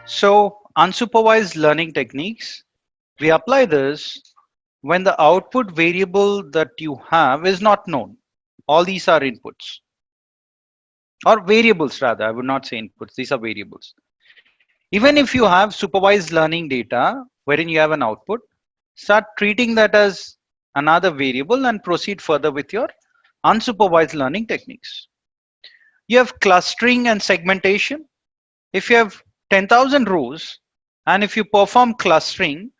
So unsupervised learning techniques, we apply this when the output variable that you have is not known. All these are inputs or variables rather. I would not say inputs. These are variables. Even if you have supervised learning data wherein you have an output, start treating that as another variable and proceed further with your unsupervised learning techniques. You have clustering and segmentation. If you have 10,000 rows and if you perform clustering,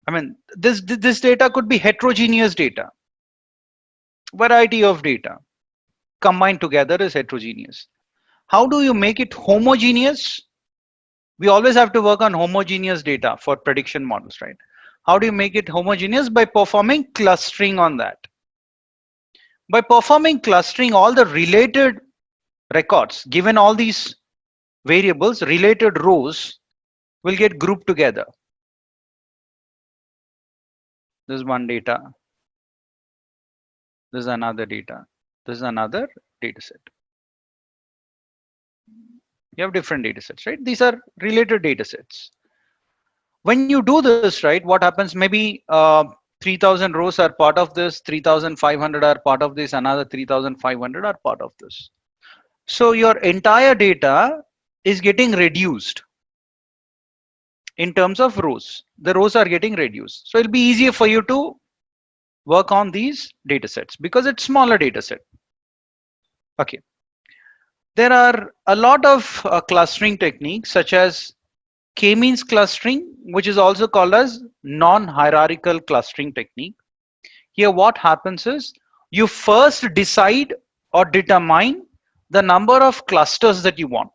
I mean, this data could be heterogeneous data. Variety of data combined together is heterogeneous. How do you make it homogeneous? We always have to work on homogeneous data for prediction models, right? How do you make it homogeneous? By performing clustering on that. By performing clustering, all the related records, given all these variables, related rows will get grouped together. This is one data. This is another data. This is another data set. You have different data sets, right? These are related data sets. When you do this, right, what happens? Maybe 3,000 rows are part of this, 3,500 are part of this, another 3,500 are part of this. So your entire data is getting reduced in terms of rows. The rows are getting reduced. So it'll be easier for you to work on these data sets because it's smaller data set. Okay. There are a lot of clustering techniques such as k-means clustering, which is also called as non-hierarchical clustering technique. Here what happens is you first decide or determine the number of clusters that you want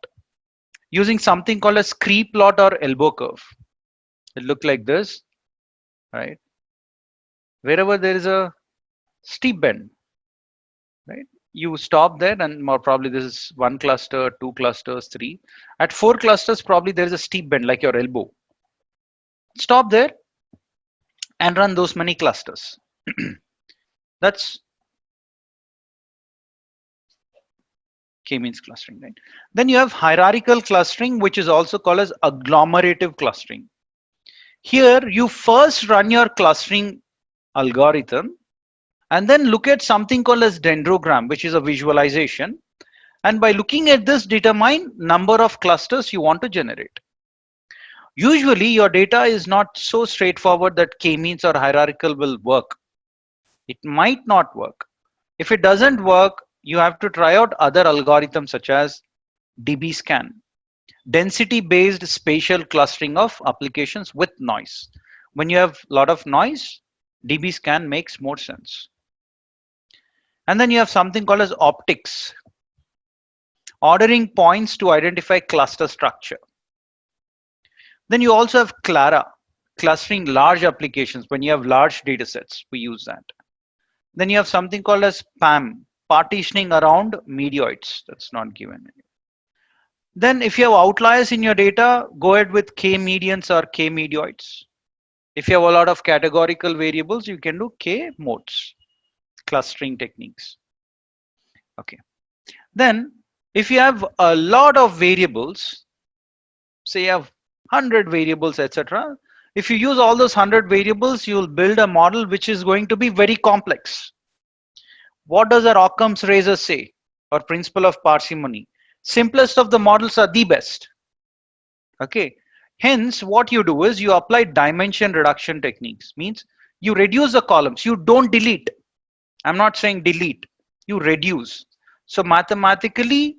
using something called a scree plot or elbow curve. It look like this, right? Wherever there is a steep bend, right? You stop there and more probably this is one cluster, two clusters, three. At four clusters, probably there is a steep bend like your elbow. Stop there and run those many clusters. That's k-means clustering, right? Then you have hierarchical clustering, which is also called as agglomerative clustering. Here, you first run your clustering algorithm and then look at something called as dendrogram, which is a visualization. And by looking at this, determine number of clusters you want to generate. Usually, your data is not so straightforward that k-means or hierarchical will work. It might not work. If it doesn't work, you have to try out other algorithms such as dbScan, density based spatial clustering of applications with noise. When you have a lot of noise, dbScan makes more sense. And then you have something called as optics, ordering points to identify cluster structure. Then you also have Clara, clustering large applications. When you have large data sets, we use that. Then you have something called as PAM, partitioning around medioids. That's not given. Then if you have outliers in your data, go ahead with k medians or k medioids. If you have a lot of categorical variables, you can do k modes, clustering techniques. Okay. Then if you have a lot of variables, say you have 100 variables, etc. If you use all those 100 variables, you'll build a model which is going to be very complex. What does our Occam's razor say, or principle of parsimony? Simplest of the models are the best. Okay. Hence, what you do is you apply dimension reduction techniques. Means you reduce the columns. You don't delete. I'm not saying delete. You reduce. So mathematically,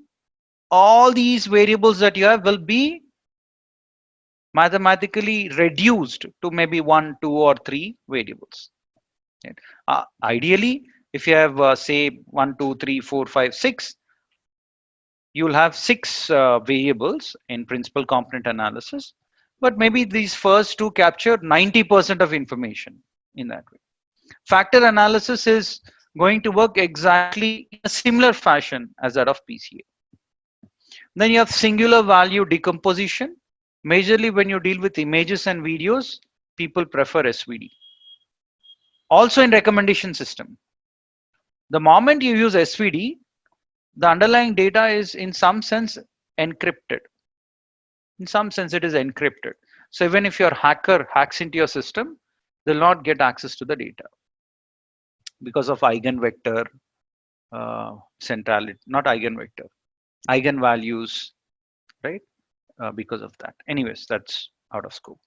all these variables that you have will be mathematically reduced to maybe one, two, or three variables. Right? Ideally, if you have say 1, 2, 3, 4, 5, 6, you will have six variables in principal component analysis, but maybe these first two capture 90% of information in that way. Factor analysis is going to work exactly in a similar fashion as that of PCA. Then you have singular value decomposition. Majorly when you deal with images and videos, people prefer SVD. Also in recommendation system, the moment you use SVD, the underlying data is in some sense encrypted. In some sense, it is encrypted. So even if your hacker hacks into your system, they'll not get access to the data because of eigenvector centrality, not eigenvector, eigenvalues, right? Because of that. Anyways, that's out of scope.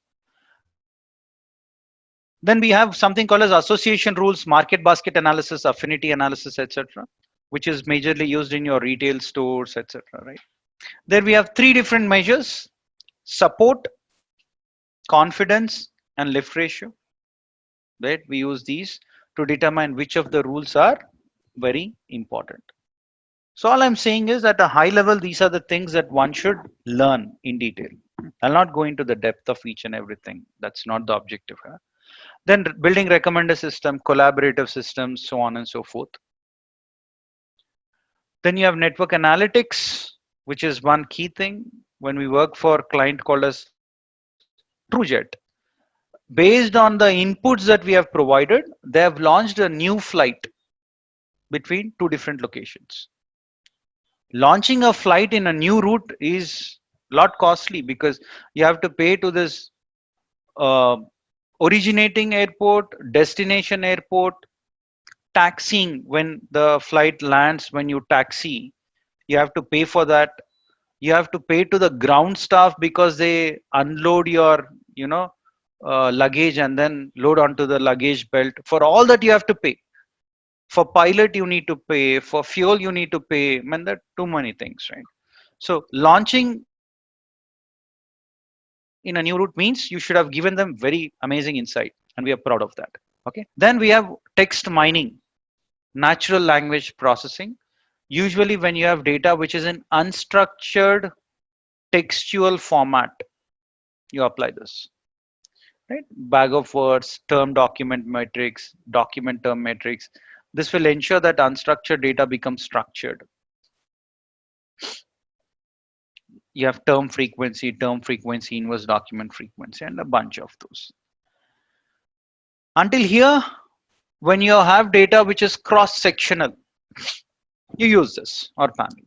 Then we have something called as association rules, market basket analysis, affinity analysis, etc., which is majorly used in your retail stores, etc., right? There we have three different measures: support, confidence, and lift ratio, right? We use these to determine which of the rules are very important. So all I'm saying is at a high level, these are the things that one should learn in detail. I'll not go into the depth of each and everything. That's not the objective here. Then building recommender system, collaborative systems, so on and so forth. Then you have network analytics, which is one key thing. When we work for a client called as TrueJet, based on the inputs that we have provided, they have launched a new flight between two different locations. Launching a flight in a new route is a lot costly because you have to pay to this uh, originating airport, destination airport, taxiing when the flight lands, when you taxi, you have to pay for that. You have to pay to the ground staff because they unload your, luggage and then load onto the luggage belt. For all that, you have to pay. For pilot, you need to pay. For fuel, you need to pay. Man, there are too many things, right? So launching in a new route means you should have given them very amazing insight, and we are proud of that. Okay. Then we have text mining, natural language processing. Usually, when you have data which is in unstructured textual format, you apply this. Right? Bag of words, term document metrics, document term metrics. This will ensure that unstructured data becomes structured. You have term frequency, inverse document frequency, and a bunch of those. Until here, when you have data which is cross-sectional, you use this or panel.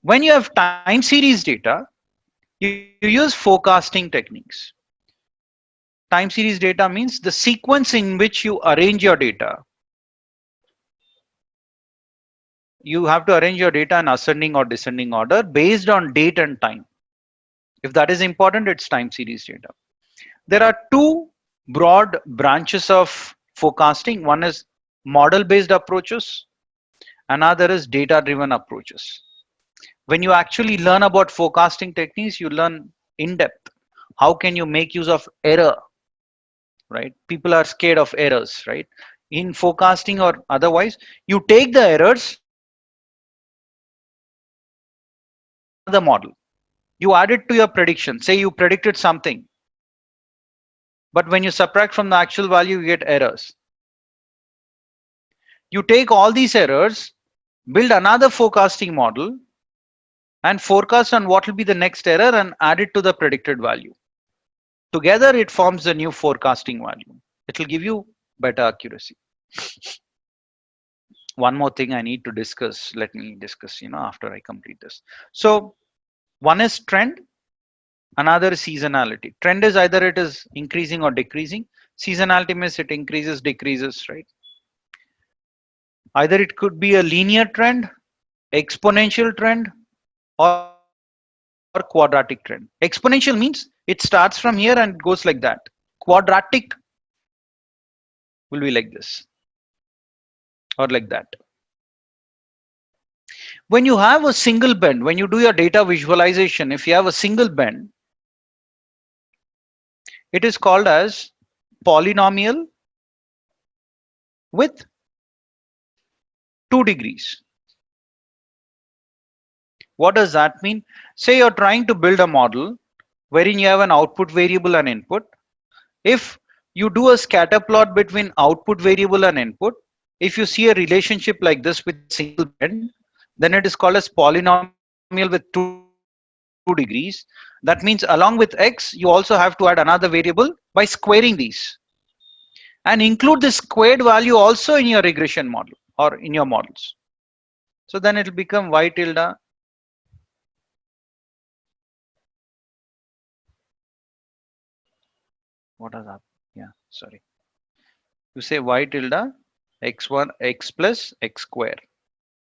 When you have time series data, you use forecasting techniques. Time series data means the sequence in which you arrange your data. You have to arrange your data in ascending or descending order based on date and time. If that is important, it's time series data. There are two broad branches of forecasting. One is model based approaches, another is data driven approaches. When you actually learn about forecasting techniques, you learn in depth. How can you make use of error, right? People are scared of errors, right? In forecasting or otherwise, you take the errors, the model, you add it to your prediction. Say you predicted something, but when you subtract from the actual value, you get errors. You take all these errors, build another forecasting model, and forecast on what will be the next error and add it to the predicted value. Together, it forms the new forecasting value. It will give you better accuracy. One more thing I need to discuss. Let me discuss, after I complete this. So one is trend, another is seasonality. Trend is either it is increasing or decreasing. Seasonality means it increases, decreases, right? Either it could be a linear trend, exponential trend, or quadratic trend. Exponential means it starts from here and goes like that. Quadratic will be like this or like that. When you have a single bend, when you do your data visualization, if you have a single bend, it is called as polynomial with 2 degrees. What does that mean? Say you're trying to build a model wherein you have an output variable and input. If you do a scatter plot between output variable and input, if you see a relationship like this with single bend, then it is called as polynomial with 2 degrees. That means along with x, you also have to add another variable by squaring these. And include the squared value also in your regression model or in your models. So then it will become y tilde what has happened? Yeah, sorry. You say y tilde x1 x plus x square.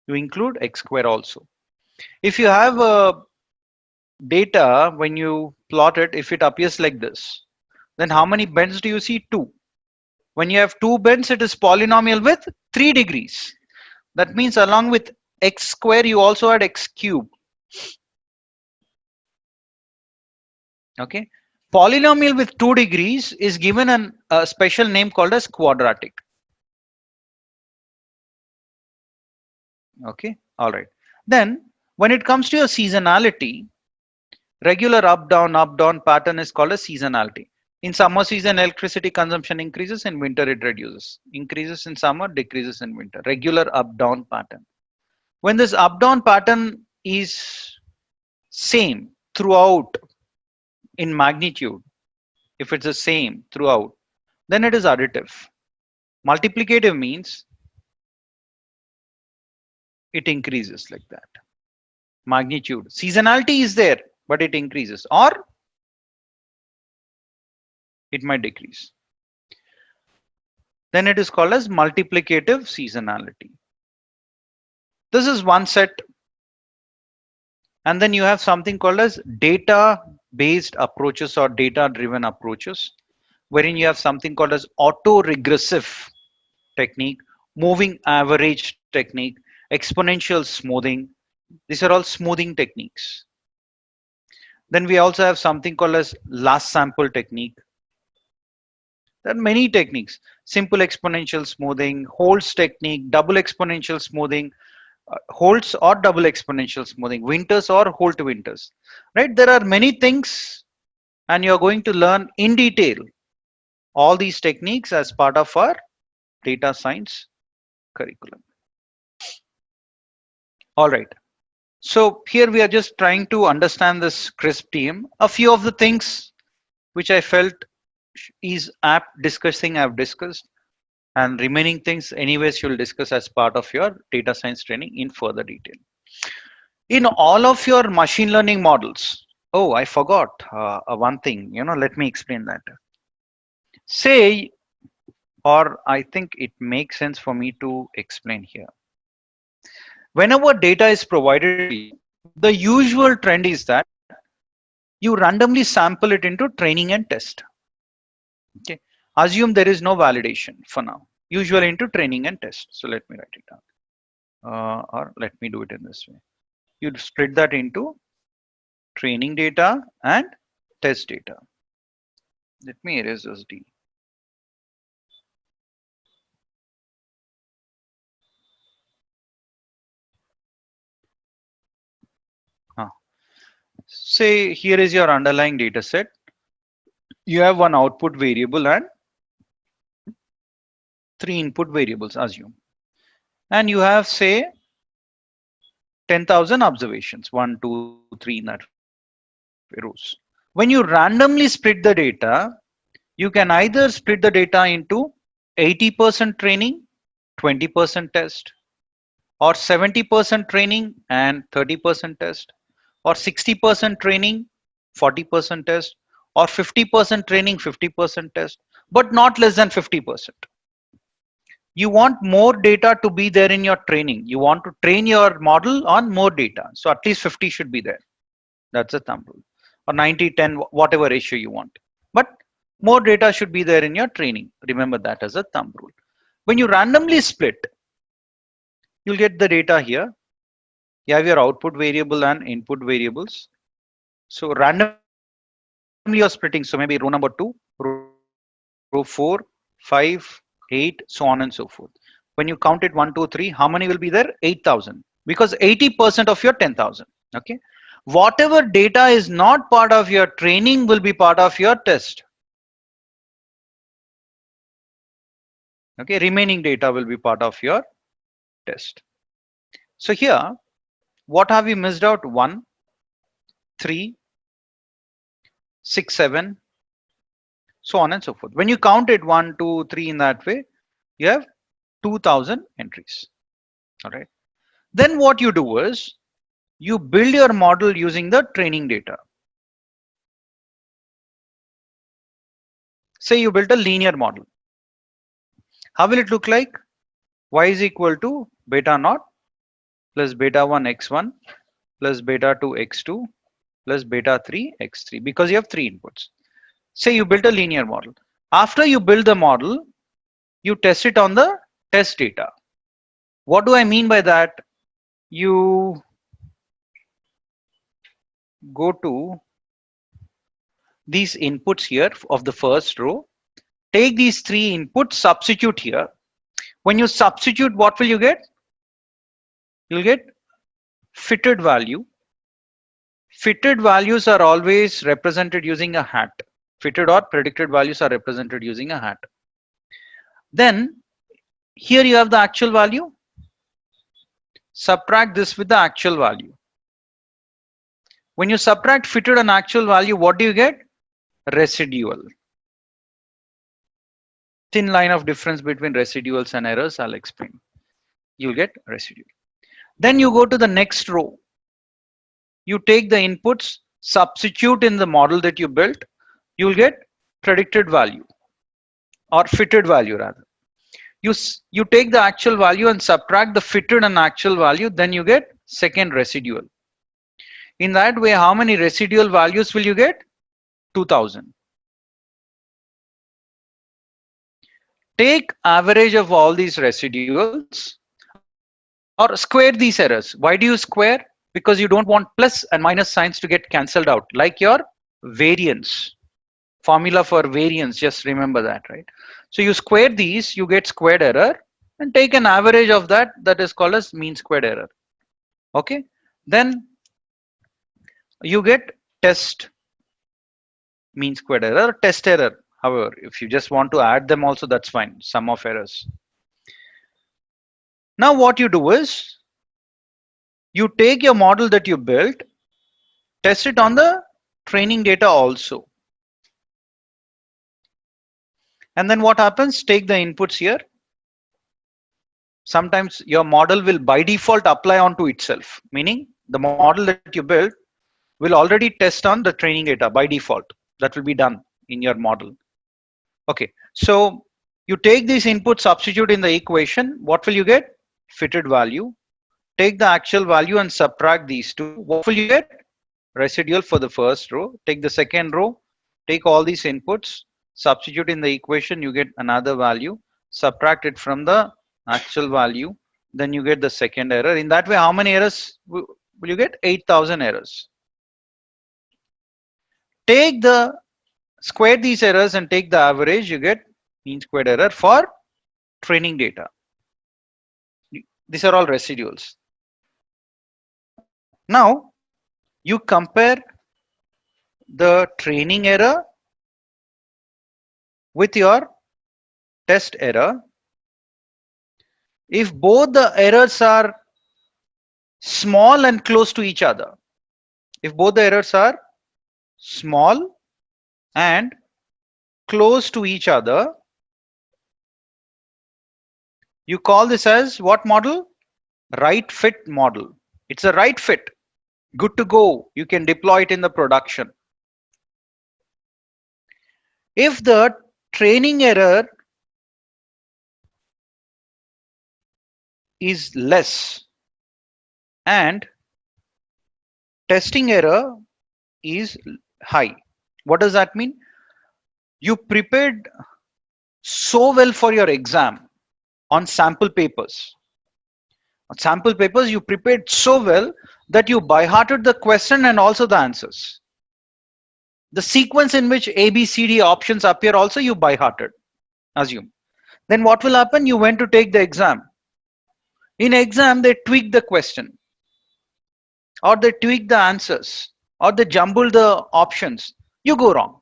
You include x square also. If you have data, when you plot it, if it appears like this, then how many bends do you see? 2. When you have 2 bends, it is polynomial with 3 degrees. That means along with x square, you also add x cube. Okay. Polynomial with 2 degrees is given a special name called as quadratic. Okay. All right. Then when it comes to your seasonality, regular up down pattern is called as seasonality. In summer season, electricity consumption increases, in winter it reduces. Increases in summer, decreases in winter. Regular up down pattern. When this up down pattern is same throughout in magnitude, if it's the same throughout, then it is additive. Multiplicative means it increases like that. Magnitude. Seasonality is there, but it increases, or it might decrease. Then it is called as multiplicative seasonality. This is one set. And then you have something called as data based approaches or data driven approaches, wherein you have something called as auto regressive technique, moving average technique, exponential smoothing. These are all smoothing techniques. Then we also have something called as last sample technique. There are many techniques: simple exponential smoothing, Holt's technique, double exponential smoothing, Holt's or double exponential smoothing, Winters or Holt Winters. Right? There are many things, and you're going to learn in detail all these techniques as part of our data science curriculum. All right. So here we are just trying to understand this CRISP team. A few of the things which I felt is apt discussing, I've discussed, and remaining things anyways you'll discuss as part of your data science training in further detail. In all of your machine learning models, oh, I forgot one thing, let me explain that. Say, or I think it makes sense for me to explain here. Whenever data is provided to you, the usual trend is that you randomly sample it into training and test. Okay. Assume there is no validation for now. Usually into training and test. So let me write it down. Or let me do it in this way. You'd split that into training data and test data. Let me erase this D. Say here is your underlying data set. You have one output variable and 3 input variables, assume. And you have, say, 10,000 observations, 1, 2, 3 in that rows. When you randomly split the data, you can either split the data into 80% training, 20% test, or 70% training and 30% test, or 60% training, 40% test, or 50% training, 50% test, but not less than 50%. You want more data to be there in your training. You want to train your model on more data. So at least 50 should be there. That's a thumb rule. Or 90, 10, whatever ratio you want. But more data should be there in your training. Remember that as a thumb rule. When you randomly split, you'll get the data here. You have your output variable and input variables. So randomly you're splitting. So maybe row number 2, row 4, 5, 8, so on and so forth. When you count it 1, 2, 3, how many will be there? 8,000. Because 80% of your 10,000. Okay. Whatever data is not part of your training will be part of your test. Okay. Remaining data will be part of your test. So here, what have we missed out? 1, 3, 6, 7, so on and so forth. When you count it 1, 2, 3 in that way, you have 2,000 entries. All right. Then what you do is you build your model using the training data. Say you built a linear model. How will it look like? Y is equal to beta naught plus beta 1 x1 plus beta 2 x2 plus beta 3 x3, because you have three inputs. Say you built a linear model. After you build the model, you test it on the test data. What do I mean by that? You go to these inputs here of the first row, take these three inputs, substitute here. When you substitute, what will you get? You'll get fitted value. Fitted values are always represented using a hat. Fitted or predicted values are represented using a hat. Then here you have the actual value. Subtract this with the actual value. When you subtract fitted and actual value, what do you get? Residual. Thin line of difference between residuals and errors, I'll explain. You'll get residual. Then you go to the next row. You take the inputs, substitute in the model that you built, you'll get predicted value or fitted value rather. You take the actual value and subtract the fitted and actual value, then you get second residual. In that way, how many residual values will you get? 2000. Take average of all these residuals or square these errors. Why do you square? Because you don't want plus and minus signs to get cancelled out, like your variance. Formula for variance, just remember that, right? So you square these, you get squared error, and take an average of that, that is called as mean squared error. Okay, then you get test mean squared error, test error. However, if you just want to add them also, that's fine, sum of errors. Now what you do is, you take your model that you built, test it on the training data also. And then what happens? Take the inputs here. Sometimes your model will by default apply onto itself, meaning the model that you built will already test on the training data by default. That will be done in your model. Okay, so you take these inputs, substitute in the equation. What will you get? Fitted value. Take the actual value and subtract these two. What will you get? Residual for the first row. Take the second row, take all these inputs, substitute in the equation, you get another value, subtract it from the actual value, then you get the second error. In that way, how many errors will you get? 8000 errors. Take the square these errors and take the average, you get mean squared error for training data. These are all residuals. Now you compare the training error with your test error. If both the errors are small and close to each other, if both the errors are small and close to each other, you call this as what model? Right fit model. It's a right fit. Good to go. You can deploy it in the production. If the training error is less and testing error is high, what does that mean? You prepared so well for your exam on sample papers. On sample papers, you prepared so well that you by-hearted the question and also the answers. The sequence in which A, B, C, D options appear also you by-hearted, assume. Then what will happen? You went to take the exam. In exam, they tweak the question, or they tweak the answers, or they jumble the options. You go wrong.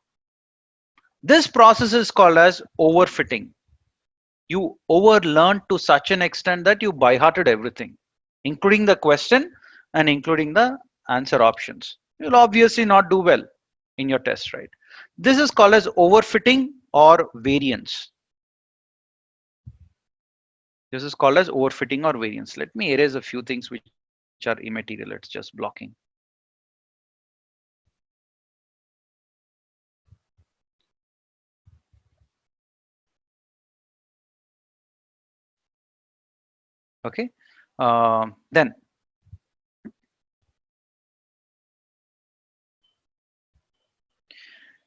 This process is called as overfitting. You overlearned to such an extent that you by-hearted everything, including the question and including the answer options. You'll obviously not do well in your test, right? This is called as overfitting or variance. This is called as overfitting or variance. Let me erase a few things which are immaterial. It's just blocking. Okay. Then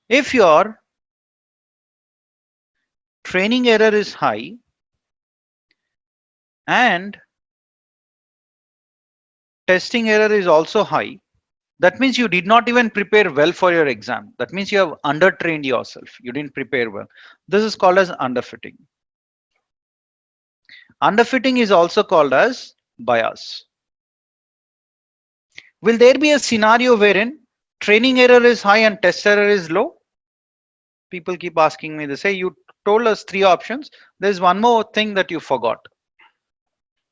if your training error is high and testing error is also high, that means you did not even prepare well for your exam. That means you have undertrained yourself. You didn't prepare well. This is called as underfitting. Underfitting is also called as bias. Will there be a scenario wherein training error is high and test error is low? People keep asking me, they say, you told us three options. There's one more thing that you forgot.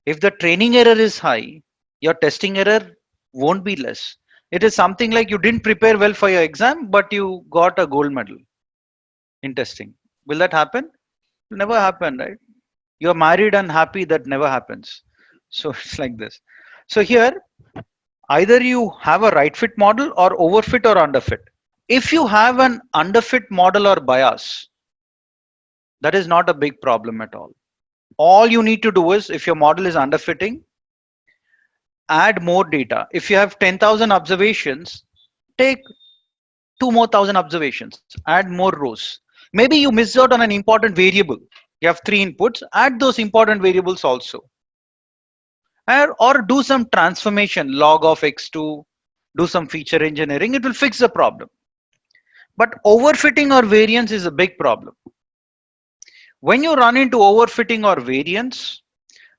If the training error is high, your testing error won't be less. It is something like you didn't prepare well for your exam, but you got a gold medal in testing. Will that happen? It will never happen, right? You're married and happy, that never happens. So it's like this. So here, either you have a right fit model or overfit or underfit. If you have an underfit model or bias, that is not a big problem at all. All you need to do is, if your model is underfitting, add more data. If you have 10,000 observations, take two more thousand observations, add more rows. Maybe you missed out on an important variable. You have three inputs, add those important variables also. Or do some transformation, log of x2, do some feature engineering, it will fix the problem. But overfitting or variance is a big problem. When you run into overfitting or variance,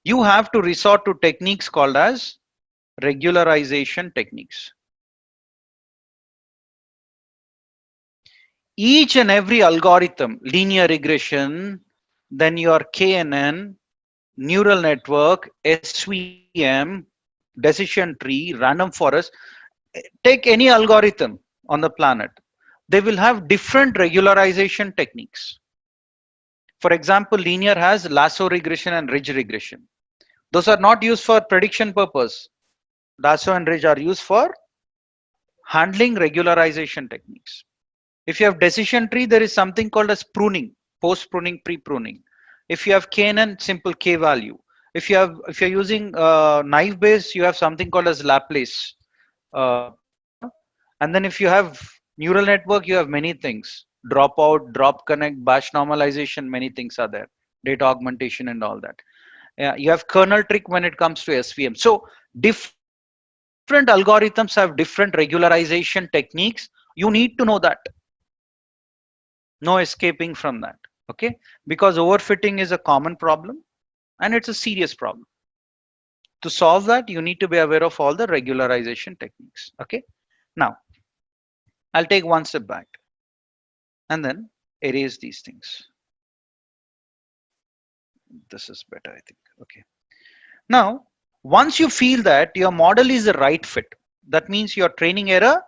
you have to resort to techniques called as regularization techniques. Each and every algorithm, linear regression, then your KNN, neural network, SVM, decision tree, random forest, take any algorithm on the planet. They will have different regularization techniques. For example, linear has lasso regression and ridge regression. Those are not used for prediction purpose. Lasso and ridge are used for handling regularization techniques. If you have decision tree, there is something called as pruning, post pruning, pre pruning. If you have KNN, simple K value. If you're using naive Bayes, you have something called as Laplace. And then if you have neural network, you have many things. Dropout, drop connect, batch normalization, many things are there. Data augmentation and all that. Yeah, you have kernel trick when it comes to SVM. So different algorithms have different regularization techniques. You need to know that. No escaping from that. Okay, because overfitting is a common problem and it's a serious problem. To solve that, you need to be aware of all the regularization techniques. Okay, now I'll take one step back and then erase these things. This is better, I think. Okay, now once you feel that your model is the right fit, that means your training error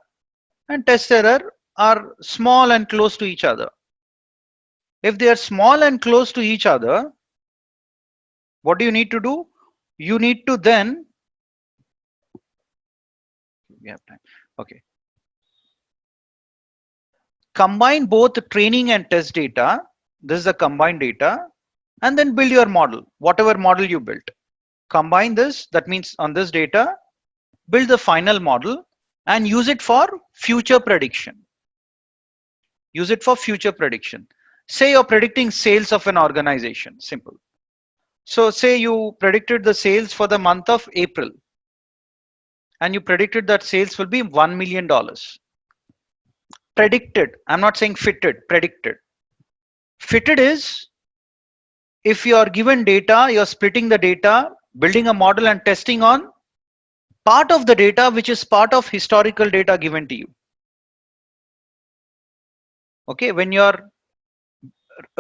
and test error are small and close to each other. If they are small and close to each other, what do you need to do? You need to then, we have time. Okay, combine both training and test data. This is the combined data, and then build your model, whatever model you built. Combine this, that means on this data, build the final model and use it for future prediction. Use it for future prediction. Say you're predicting sales of an organization, simple. So say you predicted the sales for the month of April and you predicted that sales will be $1 million. Predicted, I'm not saying fitted, predicted. Fitted is if you are given data, you're splitting the data, building a model and testing on part of the data which is part of historical data given to you. Okay, when you're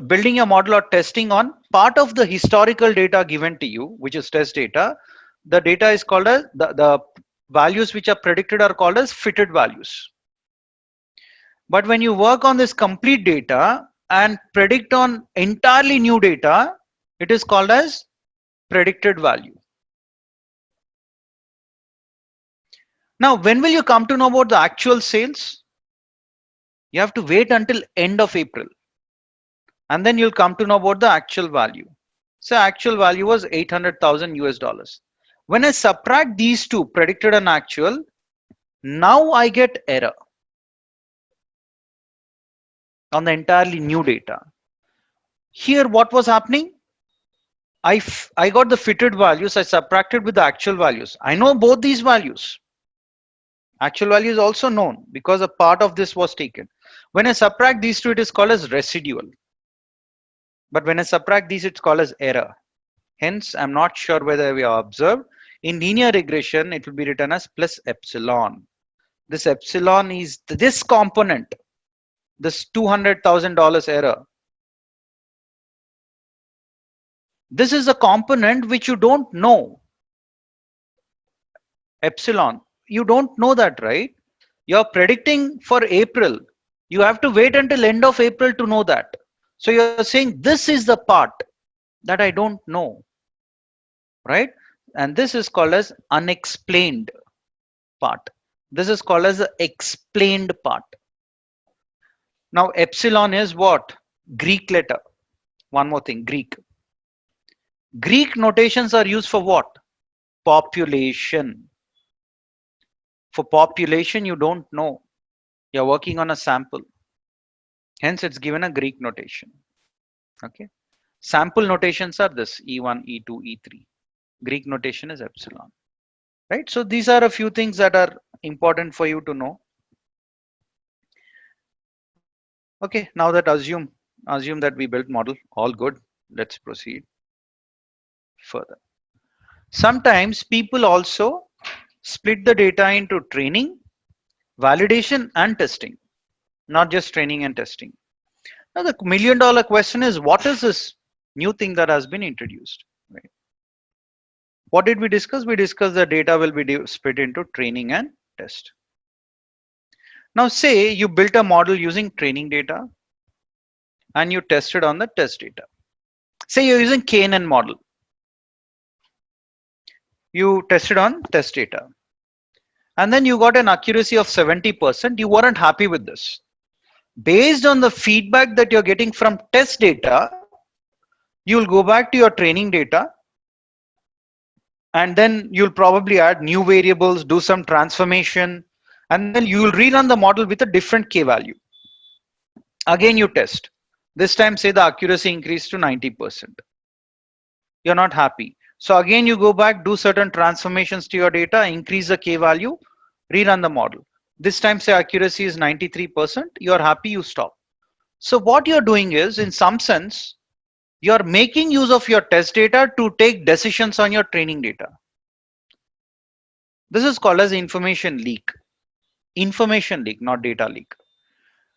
building a model or testing on part of the historical data given to you, which is test data, the data is called as the values which are predicted are called as fitted values. But when you work on this complete data and predict on entirely new data, it is called as predicted value. Now, when will you come to know about the actual sales? You have to wait until end of April. And then you'll come to know about the actual value. So actual value was 800,000 US dollars. When I subtract these two, predicted and actual, now I get error on the entirely new data. Here what was happening? I got the fitted values, I subtracted with the actual values. I know both these values. Actual value is also known because a part of this was taken. When I subtract these two, it is called as residual. But when I subtract these, it's called as error. Hence, I'm not sure whether we have observed. In linear regression, it will be written as plus epsilon. This epsilon is this component, this $200,000 error. This is a component which you don't know. Epsilon, you don't know that, right? You're predicting for April. You have to wait until end of April to know that. So you're saying this is the part that I don't know, right? And this is called as unexplained part. This is called as the explained part. Now epsilon is what? Greek letter. One more thing, Greek. Greek notations are used for what? Population. For population, you don't know. You're working on a sample. Hence, it's given a Greek notation. Okay. Sample notations are this E1, E2, E3. Greek notation is epsilon. Right. So these are a few things that are important for you to know. Okay. Now that assume that we built model, all good. Let's proceed further. Sometimes people also split the data into training, validation, and testing, not just training and testing. Now the million-dollar question is, what is this new thing that has been introduced? Right. What did we discuss? We discussed the data will be split into training and test. Now say you built a model using training data and you tested on the test data. Say you're using KNN model. You tested on test data. And then you got an accuracy of 70%. You weren't happy with this. Based on the feedback that you're getting from test data, you'll go back to your training data and then you'll probably add new variables, do some transformation, and then you'll rerun the model with a different K value. Again, you test. This time, say the accuracy increased to 90%. You're not happy. So again, you go back, do certain transformations to your data, increase the K value, rerun the model. This time, say accuracy is 93%. You're happy, you stop. So what you're doing is, in some sense, you're making use of your test data to take decisions on your training data. This is called as information leak. Information leak, not data leak.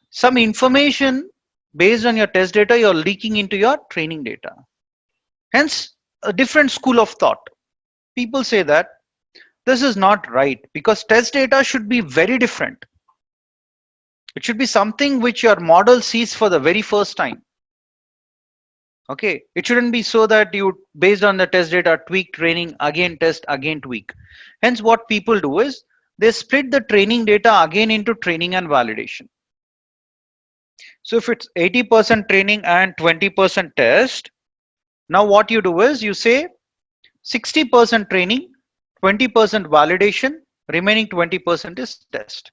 Some information based on your test data, you're leaking into your training data. Hence, a different school of thought. People say that this is not right because test data should be very different. It should be something which your model sees for the very first time. Okay, it shouldn't be so that you, based on the test data, tweak training, again test, again tweak. Hence, what people do is they split the training data again into training and validation. So if it's 80% training and 20% test, now what you do is you say 60% training, 20% validation, remaining 20% is test.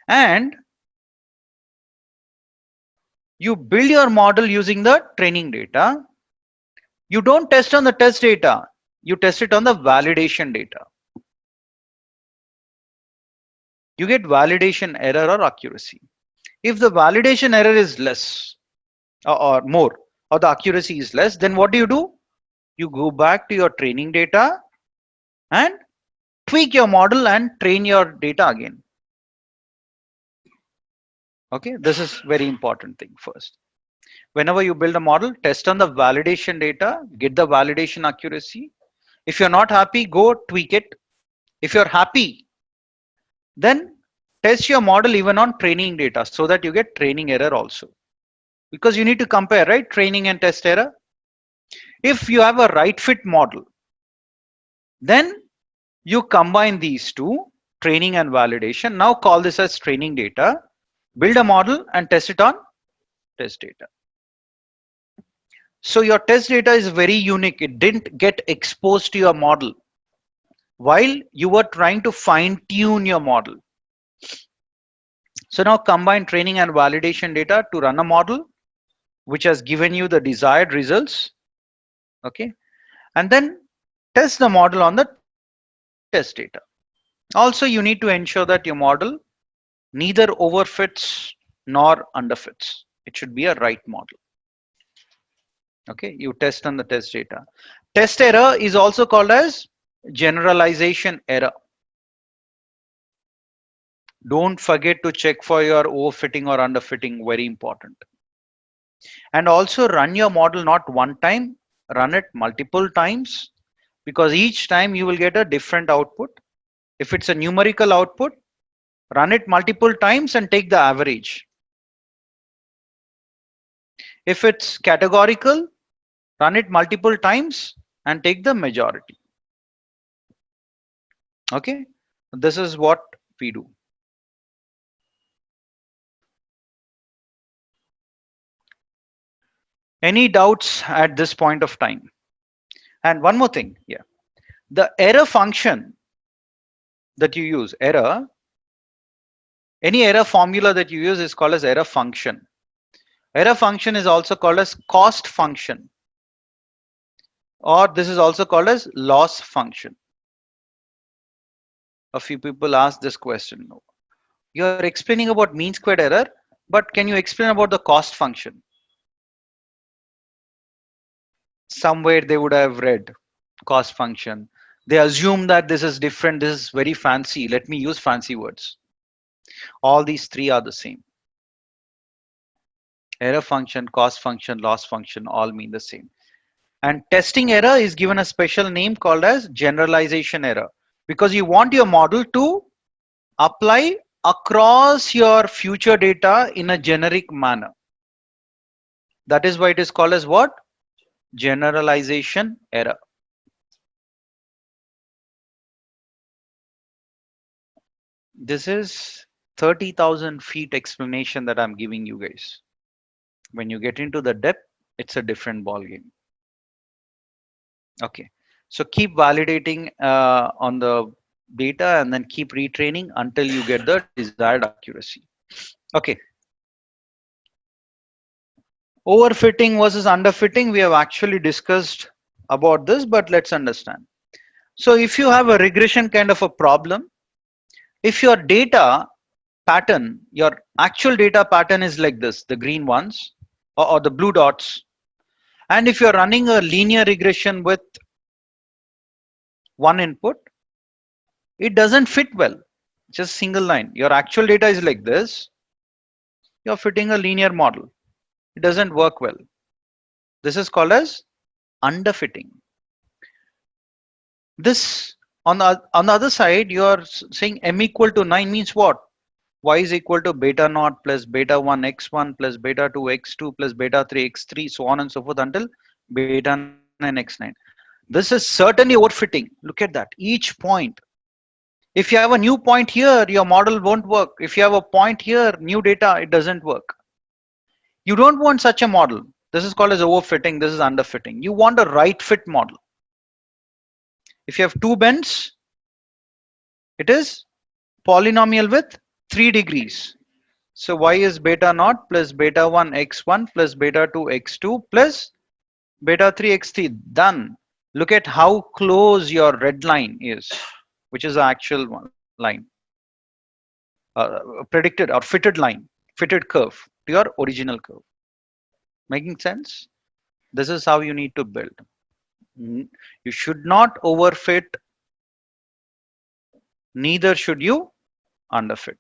And you build your model using the training data. You don't test on the test data, you test it on the validation data. You get validation error or accuracy. If the validation error is less or more, or the accuracy is less, then what do? You go back to your training data and tweak your model and train your data again. Okay, this is very important thing first. Whenever you build a model, test on the validation data, get the validation accuracy. If you're not happy, go tweak it. If you're happy, then test your model even on training data so that you get training error also. Because you need to compare, right? Training and test error. If you have a right fit model, then you combine these two, training and validation. Now call this as training data, build a model and test it on test data. So your test data is very unique. It didn't get exposed to your model while you were trying to fine tune your model. So now combine training and validation data to run a model which has given you the desired results. Okay. And then test the model on the test data. Also, you need to ensure that your model neither overfits nor underfits. It should be a right model. Okay, you test on the test data. Test error is also called as generalization error. Don't forget to check for your overfitting or underfitting, very important. And also run your model not one time, run it multiple times, because each time you will get a different output. If it's a numerical output, run it multiple times and take the average. If it's categorical, run it multiple times and take the majority. Okay, this is what we do. Any doubts at this point of time? And one more thing, yeah, the error function that you use, any error formula that you use is called as error function. Error function is also called as cost function, or this is also called as loss function. A few people ask this question. You're explaining about mean squared error, but can you explain about the cost function? Somewhere they would have read cost function. They assume that this is different, this is very fancy. Let me use fancy words. All these three are the same. Error function, cost function, loss function all mean the same. And testing error is given a special name called as generalization error, because you want your model to apply across your future data in a generic manner. That is why it is called as what? Generalization error. This is 30,000 feet explanation that I'm giving you guys. When you get into the depth, it's a different ball game. Okay, so keep validating on the data and then keep retraining until you get the desired accuracy. Okay. Overfitting versus underfitting, we have actually discussed about this, but let's understand. So if you have a regression kind of a problem, if your data pattern, your actual data pattern is like this, the green ones or the blue dots, and if you're running a linear regression with one input, it doesn't fit well, just single line. Your actual data is like this, you're fitting a linear model, it doesn't work well. This is called as underfitting. This on the other side, you're saying m equal to 9 means what? Y is equal to beta naught plus beta 1 x1 plus beta 2 x2 plus beta 3 x3, so on and so forth until beta 9 x9. This is certainly overfitting. Look at that, each point. If you have a new point here, your model won't work. If you have a point here, new data, it doesn't work. You don't want such a model. This is called as overfitting, this is underfitting. You want a right fit model. If you have two bends, it is polynomial with 3 degrees. So y is beta naught plus beta 1 x1 plus beta 2 x2 plus beta 3 x3. Done. Look at how close your red line is, which is the actual one line, predicted or fitted line, fitted curve to your original curve. Making sense? This is how you need to build. You should not overfit, neither should you underfit.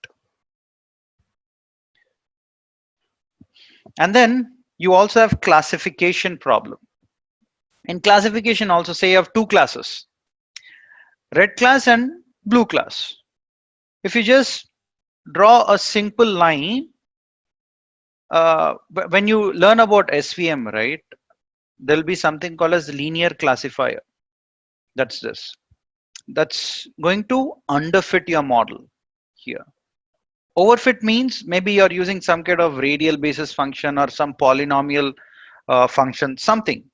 And then you also have classification problem. In classification also, say you have two classes, red class and blue class. If you just draw a simple line, when you learn about SVM, right, there'll be something called as linear classifier. That's this. That's going to underfit your model here. Overfit means maybe you're using some kind of radial basis function or some polynomial function, something.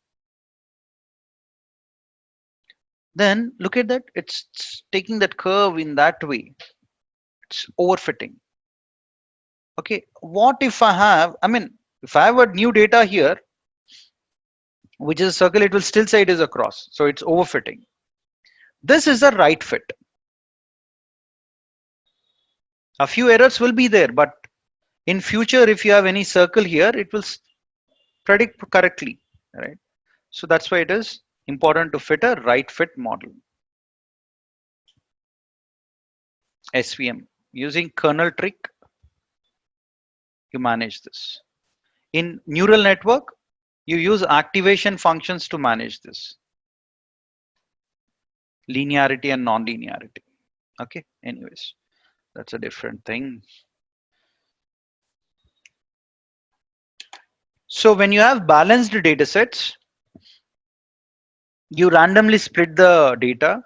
Then look at that, it's taking that curve in that way. It's overfitting. Okay, what if if I have a new data here, which is a circle, it will still say it is a cross. So it's overfitting. This is a right fit. A few errors will be there, but in future, if you have any circle here, it will predict correctly, right? So that's why it is important to fit a right fit model. SVM, using kernel trick, you manage this. In neural network, you use activation functions to manage this. Linearity and non-linearity. Okay, anyways, that's a different thing. So when you have balanced data sets, you randomly split the data,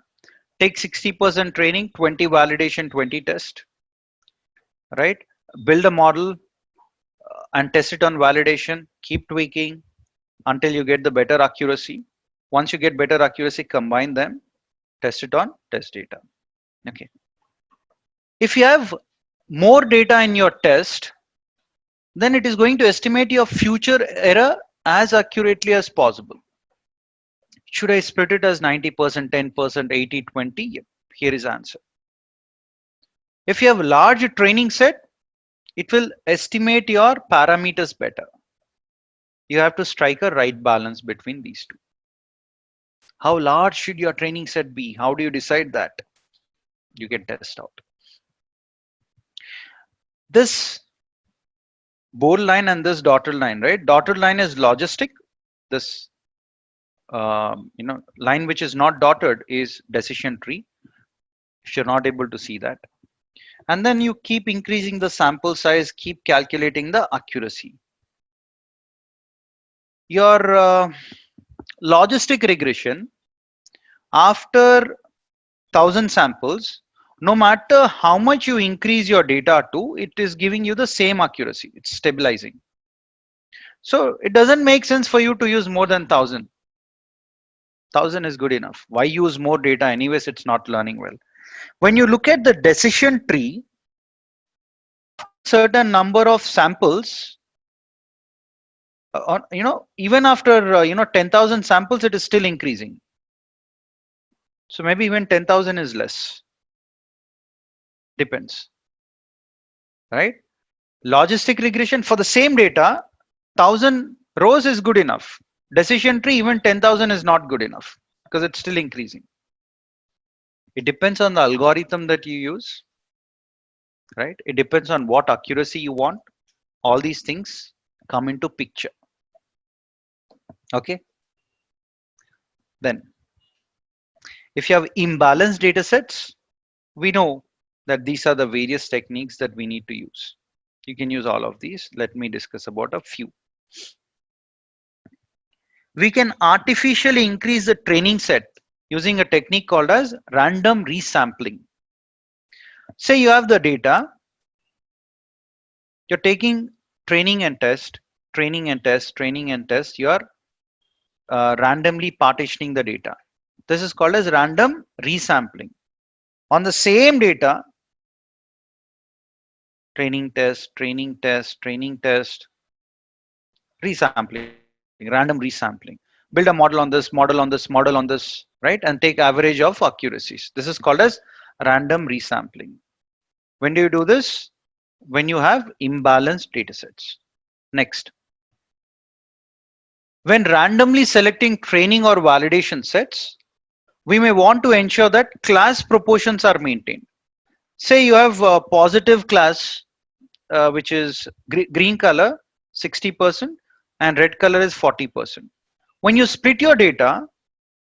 take 60% training, 20 validation, 20 test, right? Build a model and test it on validation, keep tweaking until you get the better accuracy. Once you get better accuracy, combine them, test it on test data. Okay. If you have more data in your test, then it is going to estimate your future error as accurately as possible. Should I split it as 90%, 10%, 80, 20? Yep. Here is the answer. If you have a large training set, it will estimate your parameters better. You have to strike a right balance between these two. How large should your training set be? How do you decide that? You can test out. This bold line and this dotted line, right? Dotted line is logistic. This line which is not dotted is decision tree. If you're not able to see that, and then you keep increasing the sample size, keep calculating the accuracy. Your logistic regression, after 1,000 samples, no matter how much you increase your data to, it is giving you the same accuracy. It's stabilizing. So it doesn't make sense for you to use more than 1,000. 1,000 is good enough. Why use more data? Anyways, it's not learning well. When you look at the decision tree, after a certain number of samples, even after 10,000 samples, it is still increasing. So maybe even 10,000 is less. Depends, right? Logistic regression for the same data, 1,000 rows is good enough. Decision tree, even 10,000 is not good enough because it's still increasing. It depends on the algorithm that you use, right? It depends on what accuracy you want. All these things come into picture. Okay. Then, if you have imbalanced data sets, we know that these are the various techniques that we need to use. You can use all of these. Let me discuss about a few. We can artificially increase the training set using a technique called as random resampling. Say you have the data, you're taking training and test, training and test, training and test, you're randomly partitioning the data. This is called as random resampling. On the same data, training test, training test, training test, resampling, random resampling. Build a model on this, model on this, model on this, right? And take average of accuracies. This is called as random resampling. When do you do this? When you have imbalanced data sets. Next. When randomly selecting training or validation sets, we may want to ensure that class proportions are maintained. Say you have a positive class, which is green color, 60%, and red color is 40%. When you split your data,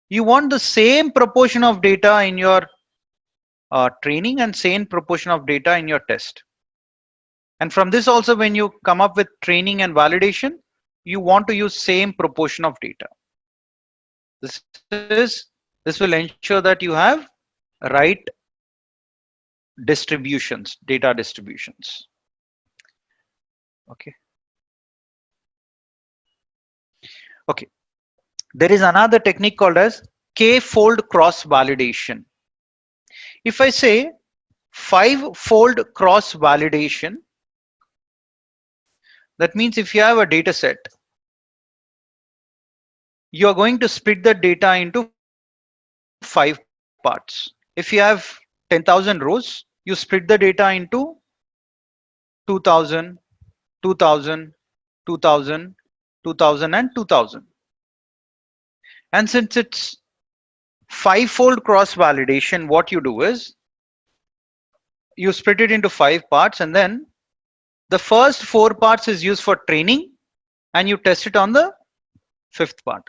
you want the same proportion of data in your training and same proportion of data in your test. And from this also, when you come up with training and validation, you want to use same proportion of data. This will ensure that you have right distributions, data distributions. Okay. Okay, there is another technique called as k-fold cross validation. If I say 5-fold cross validation, that means if you have a data set, you are going to split the data into 5 parts. If you have 10,000 rows, you split the data into 2000, 2000, 2000, 2000 and 2000. And since it's 5-fold cross validation, what you do is you split it into 5 parts, and then the first 4 parts is used for training, and you test it on the 5th part.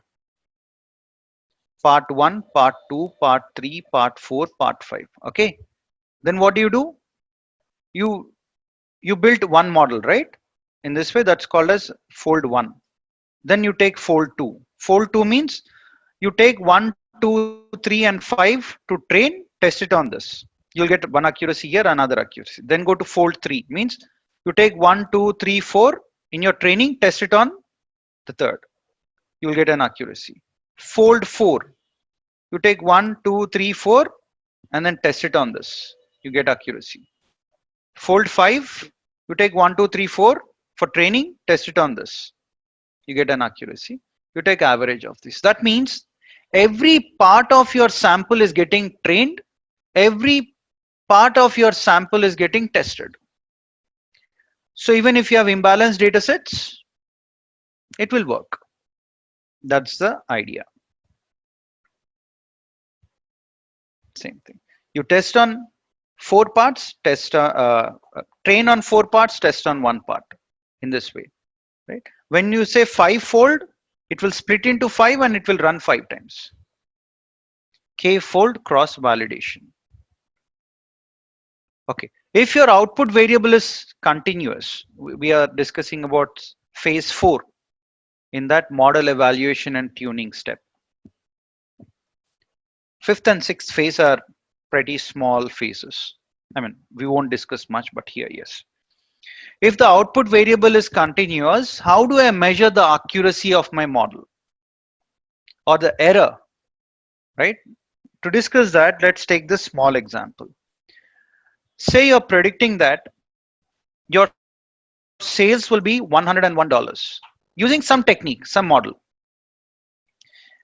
Part 1, part 2, part 3, part 4, part 5. Okay. Then what do? You built one model, right? In this way, that's called as fold 1. Then you take fold 2. Fold 2 means you take 1, 2, 3 and 5 to train, test it on this. You'll get one accuracy here, another accuracy. Then go to fold 3, means you take 1, 2, 3, 4 in your training, test it on the third. You'll get an accuracy. Fold 4, you take 1, 2, 3, 4 and then test it on this. You get accuracy. Fold 5, you take 1, 2, 3, 4 for training, test it on this. You get an accuracy. You take average of this. That means every part of your sample is getting trained. Every part of your sample is getting tested. So even if you have imbalanced data sets, it will work. That's the idea. Same thing. You test on 4 parts, train on 4 parts, test on 1 part in this way, right? When you say 5-fold, it will split into 5 and it will run 5 times. K-fold cross validation. Okay, if your output variable is continuous, we are discussing about phase 4 in that model evaluation and tuning step. 5th and 6th phase are pretty small phases. I mean, we won't discuss much, but here, yes. If the output variable is continuous, how do I measure the accuracy of my model or the error, right? To discuss that, let's take this small example. Say you're predicting that your sales will be $101 using some technique, some model.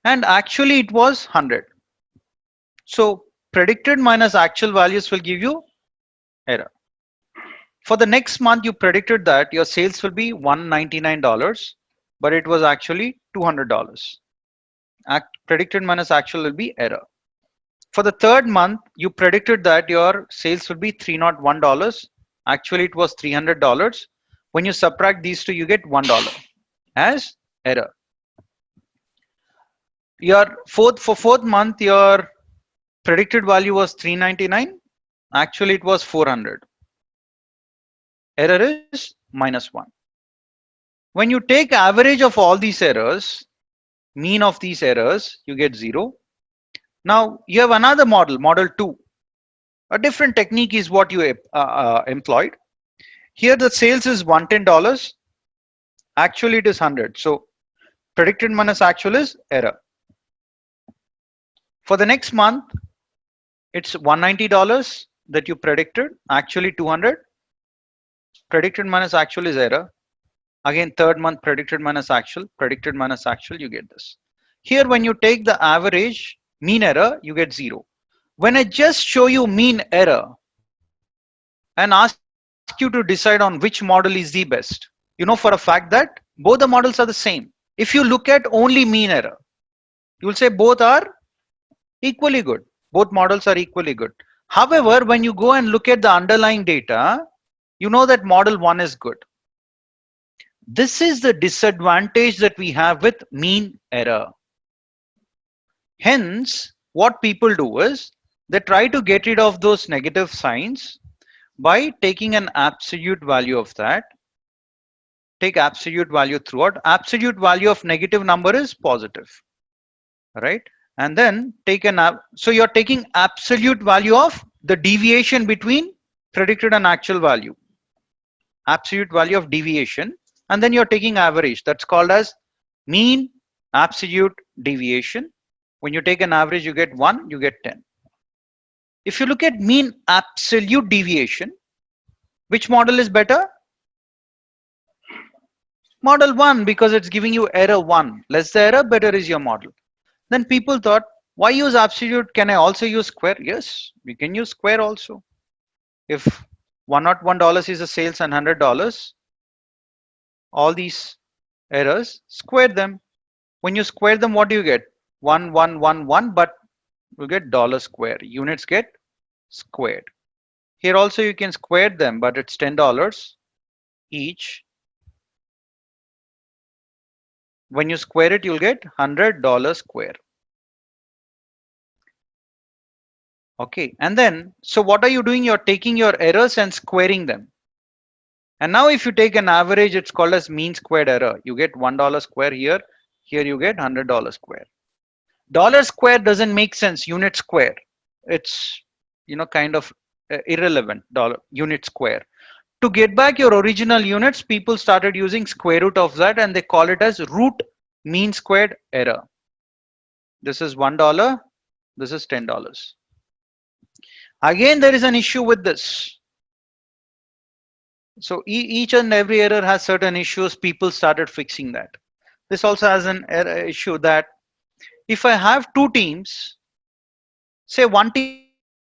And actually it was 100. So predicted minus actual values will give you error. For the next month, you predicted that your sales will be $199, but it was actually $200. Predicted minus actual will be error. For the third month, you predicted that your sales will be $301. Actually, it was $300. When you subtract these two, you get $1 as error. For fourth month, your predicted value was $399. Actually, it was $400. Error is -1. When you take average of all these errors, mean of these errors, you get 0. Now you have another model, model 2. A different technique is what you employed. Here the sales is $110. Actually it is 100. So predicted minus actual is error. For the next month, it's $190 that you predicted. Actually 200. Predicted minus actual is error. Again, third month predicted minus actual, you get this. Here when you take the average, mean error, you get 0. When I just show you mean error and ask you to decide on which model is the best, you know for a fact that both the models are the same. If you look at only mean error, you will say both are equally good. Both models are equally good. However, when you go and look at the underlying data, you know that model 1 is good. This is the disadvantage that we have with mean error. Hence, what people do is they try to get rid of those negative signs by taking an absolute value of that. Take absolute value throughout. Absolute value of negative number is positive, right? And then take so you're taking absolute value of the deviation between predicted and actual value. Absolute value of deviation. And then you're taking average. That's called as mean absolute deviation. When you take an average, you get 1, you get 10. If you look at mean absolute deviation, which model is better? Model 1, because it's giving you error 1. Less the error, better is your model. Then people thought, why use absolute? Can I also use square? Yes, we can use square also. If $101 is a sales and $100, all these errors, square them. When you square them, what do you get? 1111, but you get dollar square. Units get squared. Here also you can square them, but it's $10 each. When you square it, you'll get $100 square. Okay, and then, so what are you doing? You're taking your errors and squaring them. And now if you take an average, it's called as mean squared error. You get $1 square here. Here you get $100 square. Dollar square doesn't make sense. Unit square. It's, kind of irrelevant. Dollar unit square. To get back your original units, people started using square root of that and they call it as root mean squared error. This is $1. This is $10. Again, there is an issue with this. So each and every error has certain issues. People started fixing that. This also has an error issue that if I have two teams, say one team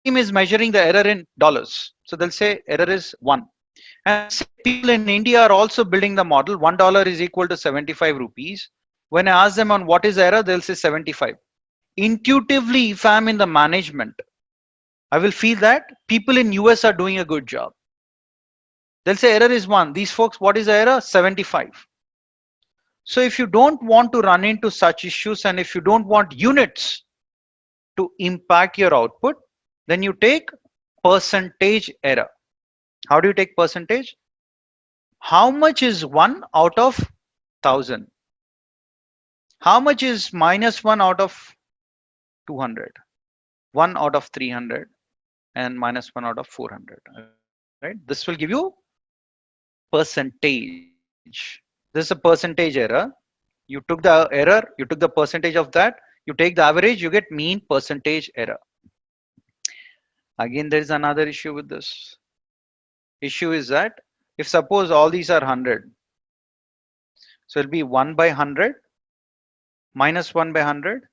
is measuring the error in dollars. So they'll say error is 1. And say people in India are also building the model. $1 is equal to 75 rupees. When I ask them on what is error, they'll say 75. Intuitively, if I'm in the management, I will feel that people in US are doing a good job. They'll say error is 1. These folks, what is the error? 75. So if you don't want to run into such issues and if you don't want units to impact your output, then you take percentage error. How do you take percentage? How much is 1 out of 1000? How much is minus 1 out of 200? 1 out of 300 and minus 1 out of 400. Right? This will give you percentage. This is a percentage error. You took the error, you took the percentage of that, you take the average, you get mean percentage error. Again, there is another issue with this. Issue is that if suppose all these are 100, so it'll be 1 by 100 minus 1 by 100,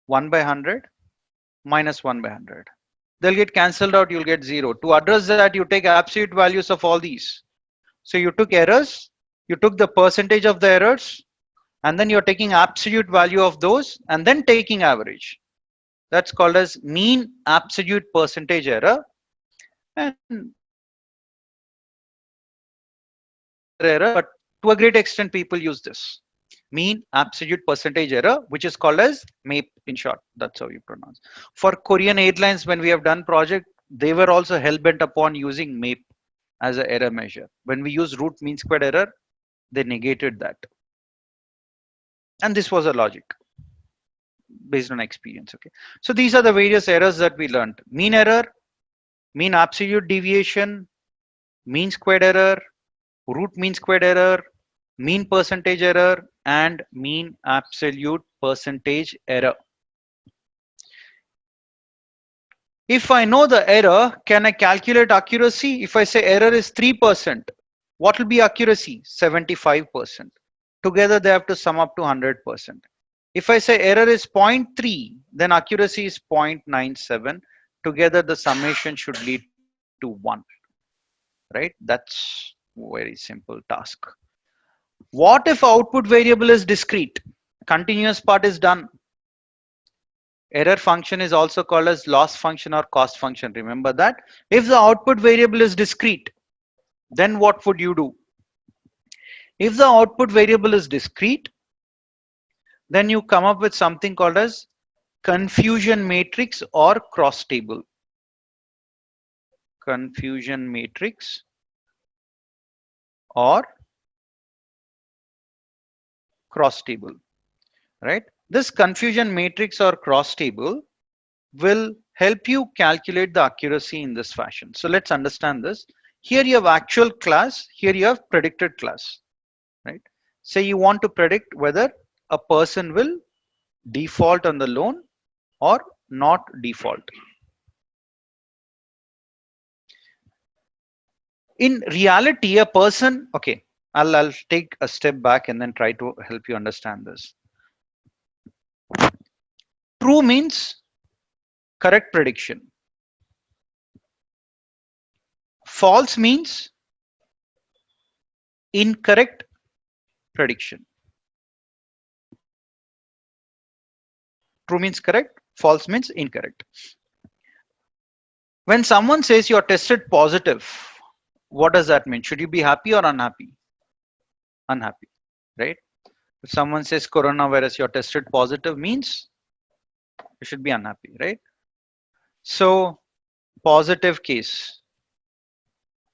1 by 100 minus 1 by 100. They'll get cancelled out, you'll get 0. To address that, you take absolute values of all these. So you took errors, you took the percentage of the errors, and then you're taking absolute value of those and then taking average. That's called as mean absolute percentage error. And error, but to a great extent people use this mean absolute percentage error, which is called as MAPE in short. That's how you pronounce. For Korean Airlines, when we have done project, they were also hell-bent upon using MAPE as an error measure. When we use root mean squared error, they negated that. And this was a logic based on experience. Okay, so these are the various errors that we learned: mean error, mean absolute deviation, mean squared error, root mean squared error, mean percentage error, and mean absolute percentage error. If I know the error, can I calculate accuracy? If I say error is 3%, what will be accuracy? 75%. Together they have to sum up to 100%. If I say error is 0.3, then accuracy is 0.97. Together the summation should lead to 1. Right? That's very simple task. What if output variable is discrete? Continuous part is done. Error function is also called as loss function or cost function. Remember that. If the output variable is discrete, then what would you do? If the output variable is discrete, then you come up with something called as confusion matrix or cross table. Confusion matrix or cross table, right? This confusion matrix or cross table will help you calculate the accuracy in this fashion. So let's understand this. Here you have actual class, here you have predicted class, right? Say you want to predict whether a person will default on the loan or not default. In reality, a person, okay, I'll take a step back and then try to help you understand this. True means correct prediction. False means incorrect prediction. True means correct, false means incorrect. When someone says you're tested positive, what does that mean? Should you be happy or unhappy? Unhappy, right? If someone says coronavirus, you're tested positive means you should be unhappy, right? So positive case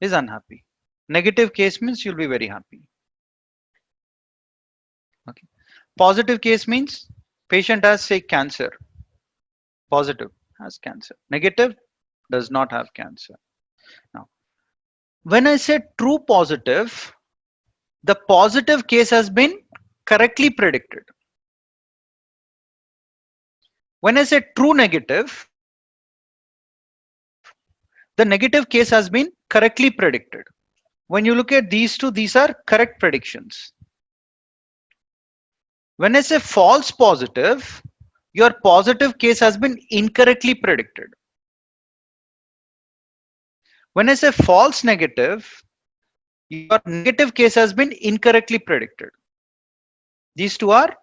is unhappy. Negative case means you'll be very happy. Okay. Positive case means patient has say cancer. Positive has cancer. Negative does not have cancer. Now, when I say true positive, the positive case has been correctly predicted. When I say true negative, the negative case has been correctly predicted. When you look at these two, these are correct predictions. When I say false positive, your positive case has been incorrectly predicted. When I say false negative, your negative case has been incorrectly predicted. These two are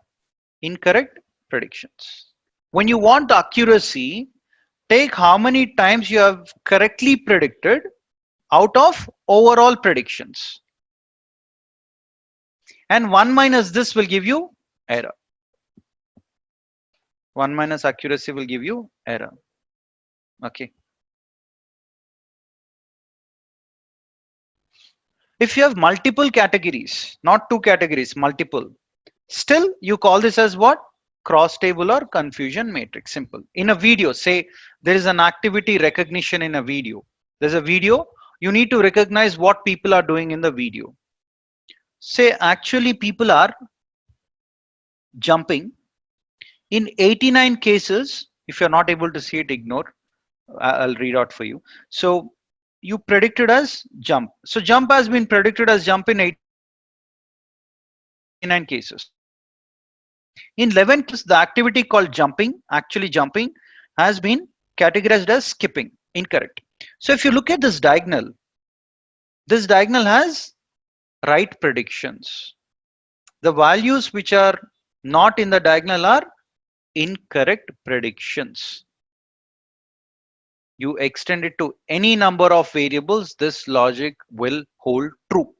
incorrect predictions. When you want accuracy, take how many times you have correctly predicted out of overall predictions. And 1 minus this will give you error. 1 minus accuracy will give you error. Okay. If you have multiple categories, not two categories, multiple, still you call this as what? Cross table or confusion matrix. Simple. In a video, say there is an activity recognition in a video. There's a video, you need to recognize what people are doing in the video. Say actually people are jumping. In 89 cases, if you're not able to see it, ignore. I'll read out for you. So you predicted as jump. So jump has been predicted as jump in 89 cases. In 11 cases, the activity called jumping, actually jumping, has been categorized as skipping. Incorrect. So if you look at this diagonal has right predictions. The values which are not in the diagonal are incorrect predictions. You extend it to any number of variables, this logic will hold true.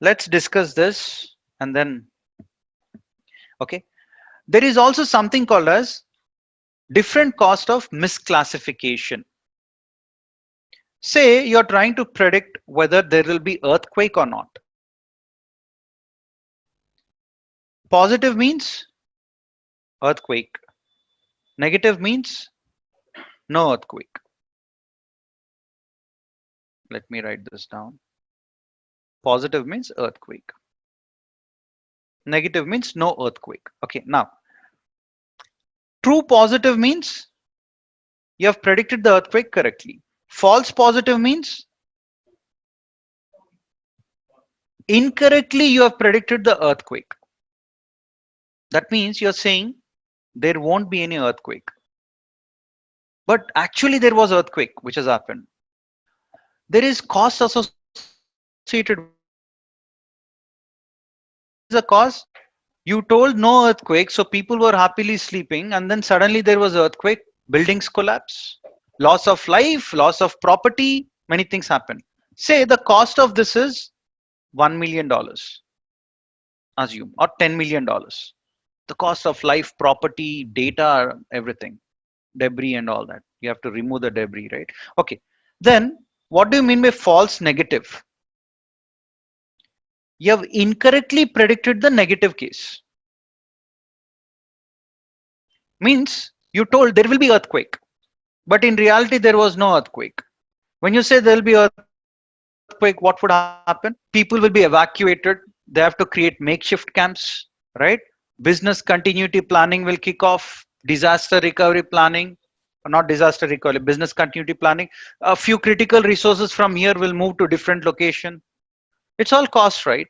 Let's discuss this and then, okay. There is also something called as different cost of misclassification. Say you're trying to predict whether there will be earthquake or not. Positive means earthquake. Negative means no earthquake. Let me write this down. Positive means earthquake. Negative means no earthquake. Okay, now true positive means you have predicted the earthquake correctly. False positive means incorrectly you have predicted the earthquake. That means you're saying there won't be any earthquake. But actually there was earthquake which has happened. There is cost associated with the cost. You told no earthquake, so people were happily sleeping, and then suddenly there was earthquake, buildings collapse, loss of life, loss of property, many things happen. Say the cost of this is $1 million, assume, or $10 million. The cost of life, property, data, everything, debris and all that. You have to remove the debris, right? Okay. Then what do you mean by false negative? You have incorrectly predicted the negative case. Means you told there will be earthquake, but in reality there was no earthquake. When you say there will be earthquake, earthquake, what would happen? People will be evacuated. They have to create makeshift camps, right? Business continuity planning will kick off, disaster recovery planning, not disaster recovery, business continuity planning. A few critical resources from here will move to different location. It's all cost, right?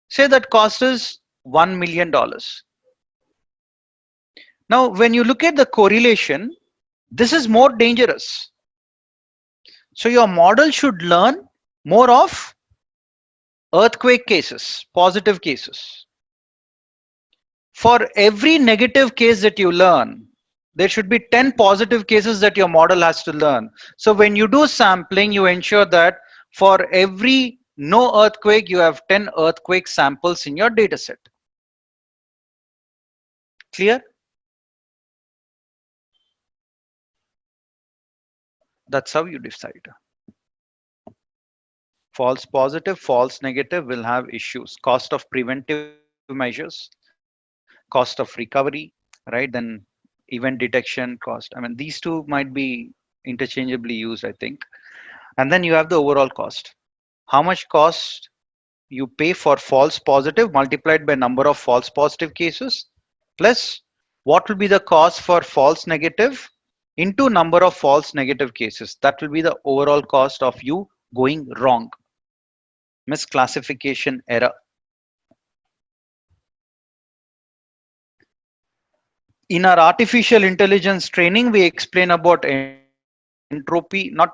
Say that cost is $1 million. Now, when you look at the correlation, this is more dangerous. So your model should learn more of earthquake cases, positive cases. For every negative case that you learn, there should be 10 positive cases that your model has to learn. So when you do sampling, you ensure that for every no earthquake, you have 10 earthquake samples in your data set. Clear? That's how you decide. False positive, false negative will have issues. Cost of preventive measures, cost of recovery, right? Then event detection cost. I mean, these two might be interchangeably used, I think. And then you have the overall cost. How much cost you pay for false positive multiplied by number of false positive cases, plus what will be the cost for false negative into number of false negative cases. That will be the overall cost of you going wrong. Misclassification error. In our artificial intelligence training, we explain about entropy, not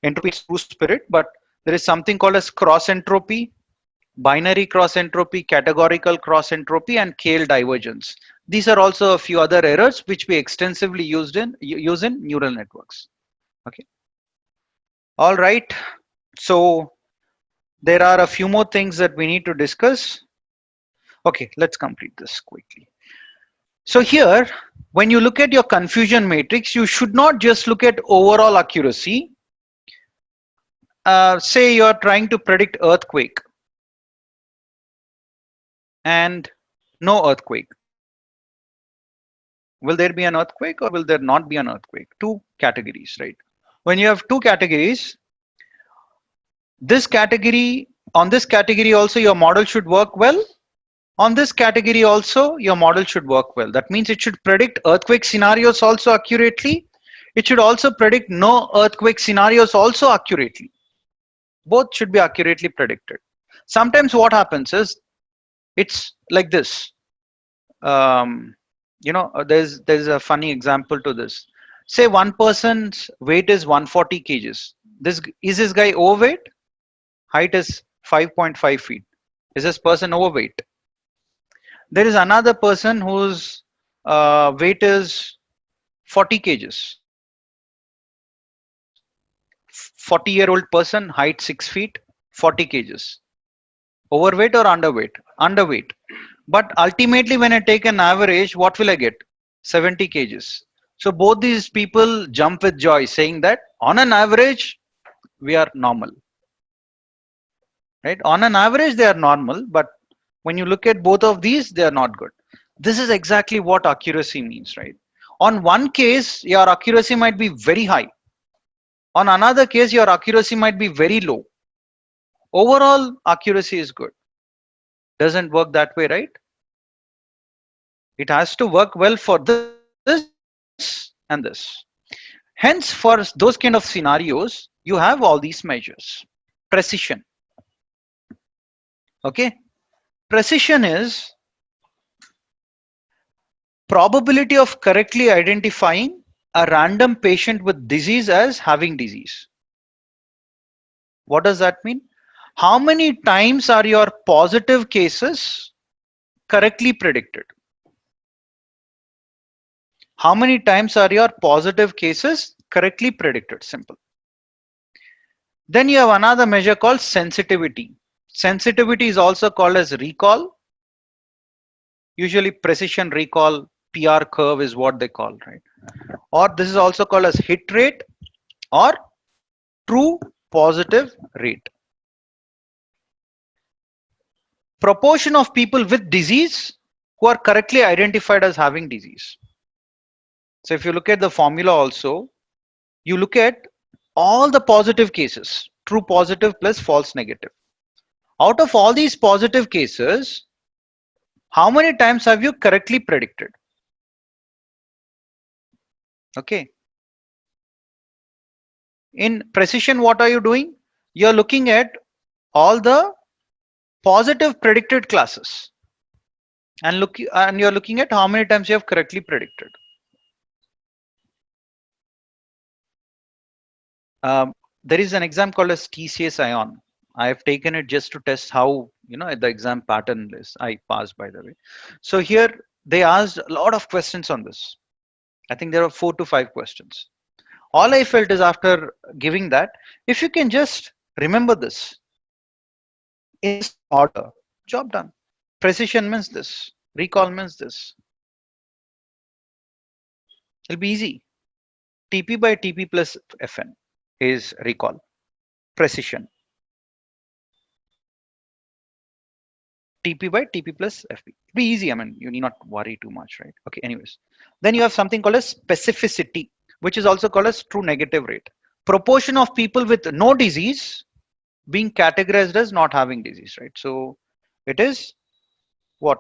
entropy is true spirit, but there is something called as cross entropy, binary cross entropy, categorical cross entropy, and Kehl divergence. These are also a few other errors which we extensively use in neural networks. Okay. All right. So there are a few more things that we need to discuss. Okay, let's complete this quickly. So here, when you look at your confusion matrix, you should not just look at overall accuracy. Say you're trying to predict earthquake and no earthquake. Will there be an earthquake or will there not be an earthquake? Two categories, right? When you have two categories, this category, on this category also your model should work well. On this category also your model should work well. That means it should predict earthquake scenarios also accurately. It should also predict no earthquake scenarios also accurately. Both should be accurately predicted. Sometimes what happens is it's like this. There's a funny example to this. Say one person's weight is 140 kgs. This guy overweight? Height is 5.5 feet. Is this person overweight? There is another person whose weight is 40 kgs. 40-year-old person, height 6 feet, 40 kgs. Overweight or underweight? Underweight. But ultimately, when I take an average, what will I get? 70 kgs. So both these people jump with joy, saying that on an average, we are normal. Right? On an average, they are normal, but when you look at both of these, they are not good. This is exactly what accuracy means, right? On one case, your accuracy might be very high. On another case, your accuracy might be very low. Overall, accuracy is good. Doesn't work that way, right? It has to work well for this and this. Hence, for those kind of scenarios, you have all these measures. Precision. Okay. Precision is probability of correctly identifying a random patient with disease as having disease. What does that mean? How many times are your positive cases correctly predicted? How many times are your positive cases correctly predicted? Simple. Then you have another measure called sensitivity. Sensitivity is also called as recall. Usually precision recall, PR curve is what they call, right? Or this is also called as hit rate or true positive rate. Proportion of people with disease who are correctly identified as having disease. So if you look at the formula also, you look at all the positive cases, true positive plus false negative. Out of all these positive cases, how many times have you correctly predicted? Okay. In precision, what are you doing? You're looking at all the positive predicted classes and you're looking at how many times you have correctly predicted. There is an exam called as TCS Ion. I have taken it just to test how the exam pattern is. I passed, by the way. So here they asked a lot of questions on this. I think there are 4 to 5 questions. All I felt is after giving that, if you can just remember this in this order, job done. Precision means this. Recall means this. It'll be easy. TP by TP plus Fn is recall. Precision. TP by TP plus FP. Be easy. I mean, you need not worry too much, right? Okay, anyways. Then you have something called as specificity, which is also called as true negative rate. Proportion of people with no disease being categorized as not having disease, right? So it is what?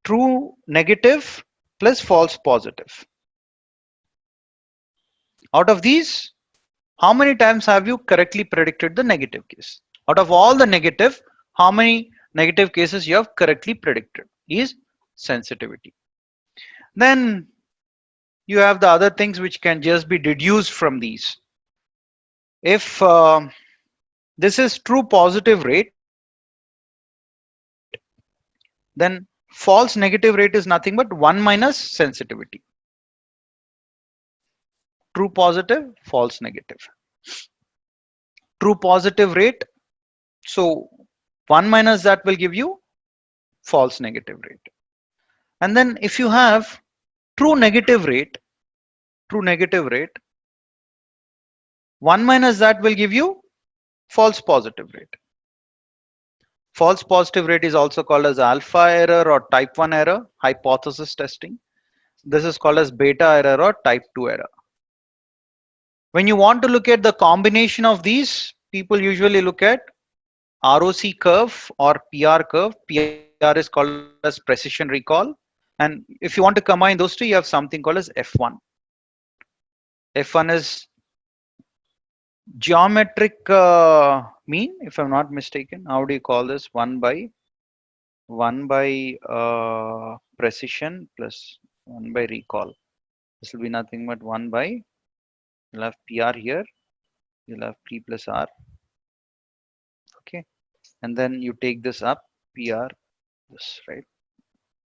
True negative plus false positive. Out of these, how many times have you correctly predicted the negative case? Out of all the negative, how many negative cases you have correctly predicted is sensitivity. Then you have the other things which can just be deduced from these. If this is true positive rate, then false negative rate is nothing but 1 minus sensitivity. True positive, false negative. True positive rate, so 1 minus that will give you false negative rate. And then if you have true negative rate, 1 minus that will give you false positive rate. False positive rate is also called as alpha error or type 1 error, hypothesis testing. This is called as beta error or type 2 error. When you want to look at the combination of these, people usually look at ROC curve or PR curve. PR is called as precision recall. And if you want to combine those two, you have something called as F1. F1 is geometric mean, if I'm not mistaken. How do you call this? 1 by precision plus 1 by recall. This will be nothing but 1 by, you'll have PR here, you'll have P plus R. Okay, and then you take this up, PR, this, right?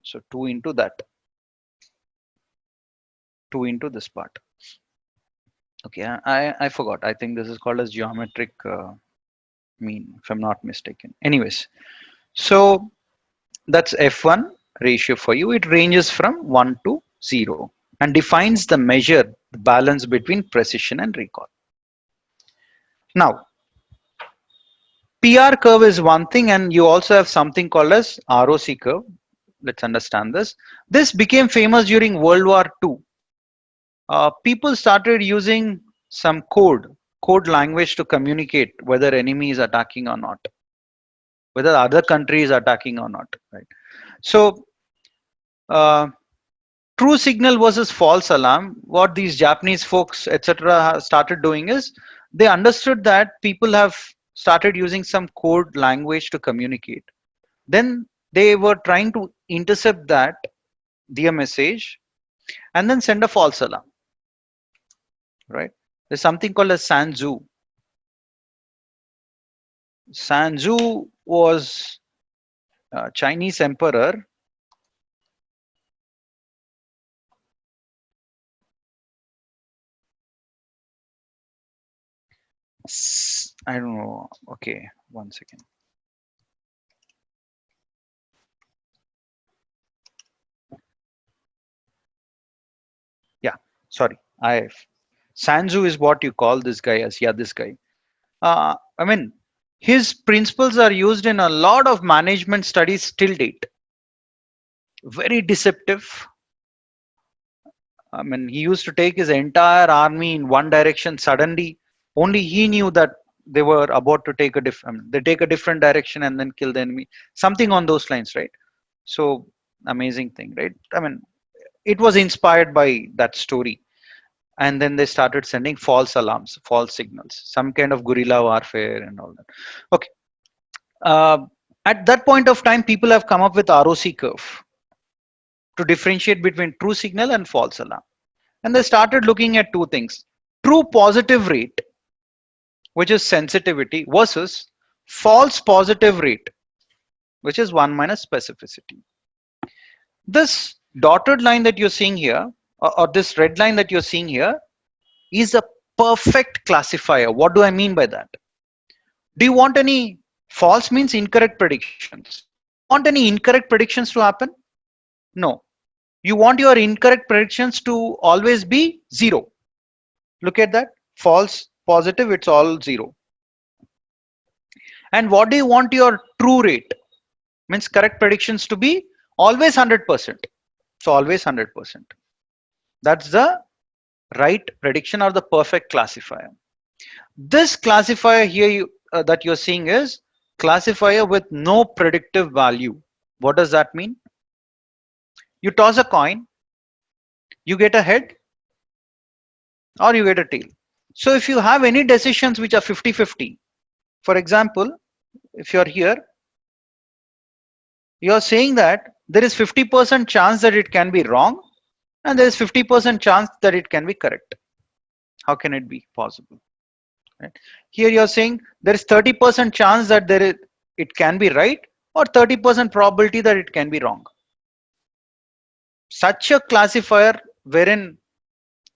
So 2 into that, 2 into this part. Okay, I forgot. I think this is called as geometric mean, if I'm not mistaken. Anyways, so that's F1 ratio for you. It ranges from 1 to 0 and defines the measure, the balance between precision and recall. Now, PR curve is one thing, and you also have something called as ROC curve. Let's understand this. This became famous during World War II. People started using some code language to communicate whether enemy is attacking or not, whether other country is attacking or not, right? So true signal versus false alarm, what these Japanese folks etc started doing is they understood that people have started using some code language to communicate. Then they were trying to intercept that, the message, and then send a false alarm, right? There's something called as Sanzu. Sanzu was a Chinese emperor. I don't know. Okay, 1 second. Yeah, sorry. Sanzu is what you call this guy as. Yeah, this guy. I mean, his principles are used in a lot of management studies till date. Very deceptive. I mean, he used to take his entire army in one direction. Suddenly, only he knew that they were about to take a different, they take a different direction and then kill the enemy, something on those lines, right? So amazing thing, right? I mean, it was inspired by that story. And then they started sending false alarms, false signals, some kind of guerrilla warfare and all that. Okay. uh, at that point of time, people have come up with ROC curve to differentiate between true signal and false alarm. And they started looking at two things: true positive rate, which is sensitivity, versus false positive rate, which is 1 minus specificity. This dotted line that you're seeing here, or this red line that you're seeing here, is a perfect classifier. What do I mean by that? Do you want any false means incorrect predictions? Do you want any incorrect predictions to happen? No. You want your incorrect predictions to always be zero. Look at that. False, positive, it's all zero. And what do you want your true rate? Means correct predictions to be always 100%. So always 100%. That's the right prediction or the perfect classifier. This classifier here that you're seeing is classifier with no predictive value. What does that mean? You toss a coin, you get a head or you get a tail. So if you have any decisions which are 50-50, for example, if you're here, you're saying that there is 50% chance that it can be wrong and there is 50% chance that it can be correct. How can it be possible? Right? Here you're saying there is 30% chance that it can be right, or 30% probability that it can be wrong. Such a classifier wherein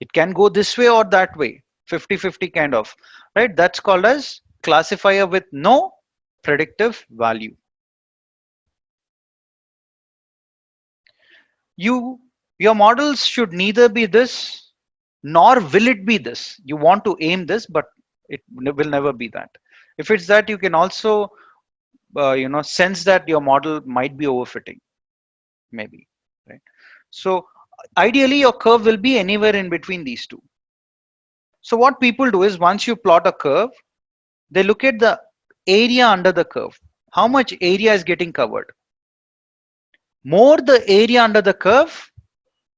it can go this way or that way, 50-50 kind of, right? That's called as classifier with no predictive value. Your models should neither be this nor will it be this. You want to aim this, but it will never be that. If it's that, you can also sense that your model might be overfitting, maybe, right? So ideally your curve will be anywhere in between these two. So what people do is, once you plot a curve, they look at the area under the curve. How much area is getting covered? More the area under the curve,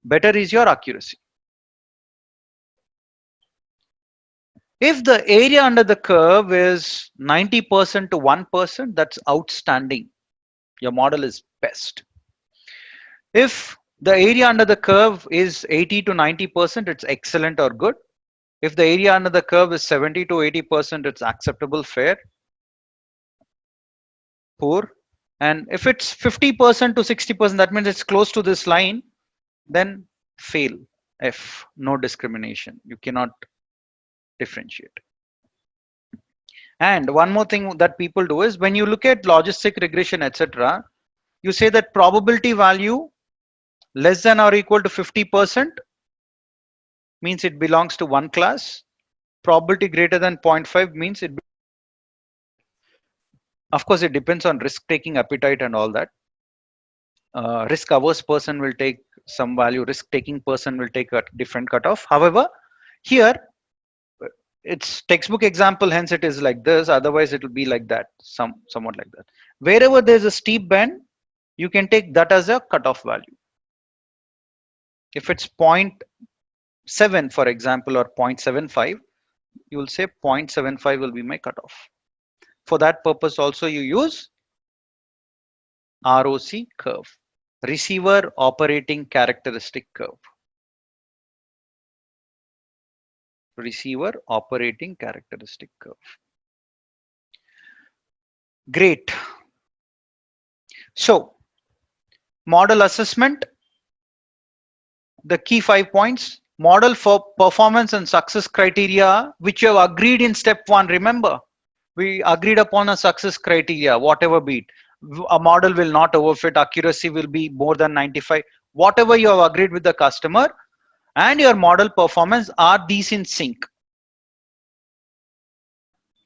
better is your accuracy. If the area under the curve is 90% to 1%, that's outstanding. Your model is best. If the area under the curve is 80 to 90%, it's excellent or good. If the area under the curve is 70 to 80%, it's acceptable, fair, poor. And if it's 50% to 60%, that means it's close to this line, then fail, F, no discrimination. You cannot differentiate. And one more thing that people do is, when you look at logistic regression, etc., you say that probability value less than or equal to 50% means it belongs to one class. Probability greater than 0.5 means it. Of course, it depends on risk-taking appetite and all that. Risk-averse person will take some value. Risk-taking person will take a different cutoff. However, here it's textbook example, hence it is like this. Otherwise, it will be like that, somewhat like that. Wherever there's a steep bend, you can take that as a cutoff value. If it's 0.7, for example, or 0.75, you will say 0.75 will be my cutoff. For that purpose, also you use ROC curve, receiver operating characteristic curve. Receiver operating characteristic curve. Great. So, model assessment, the key 5 points: model for performance and success criteria, which you have agreed in step 1. Remember, we agreed upon a success criteria, whatever be it. A model will not overfit, accuracy will be more than 95. Whatever you have agreed with the customer and your model performance, are these in sync?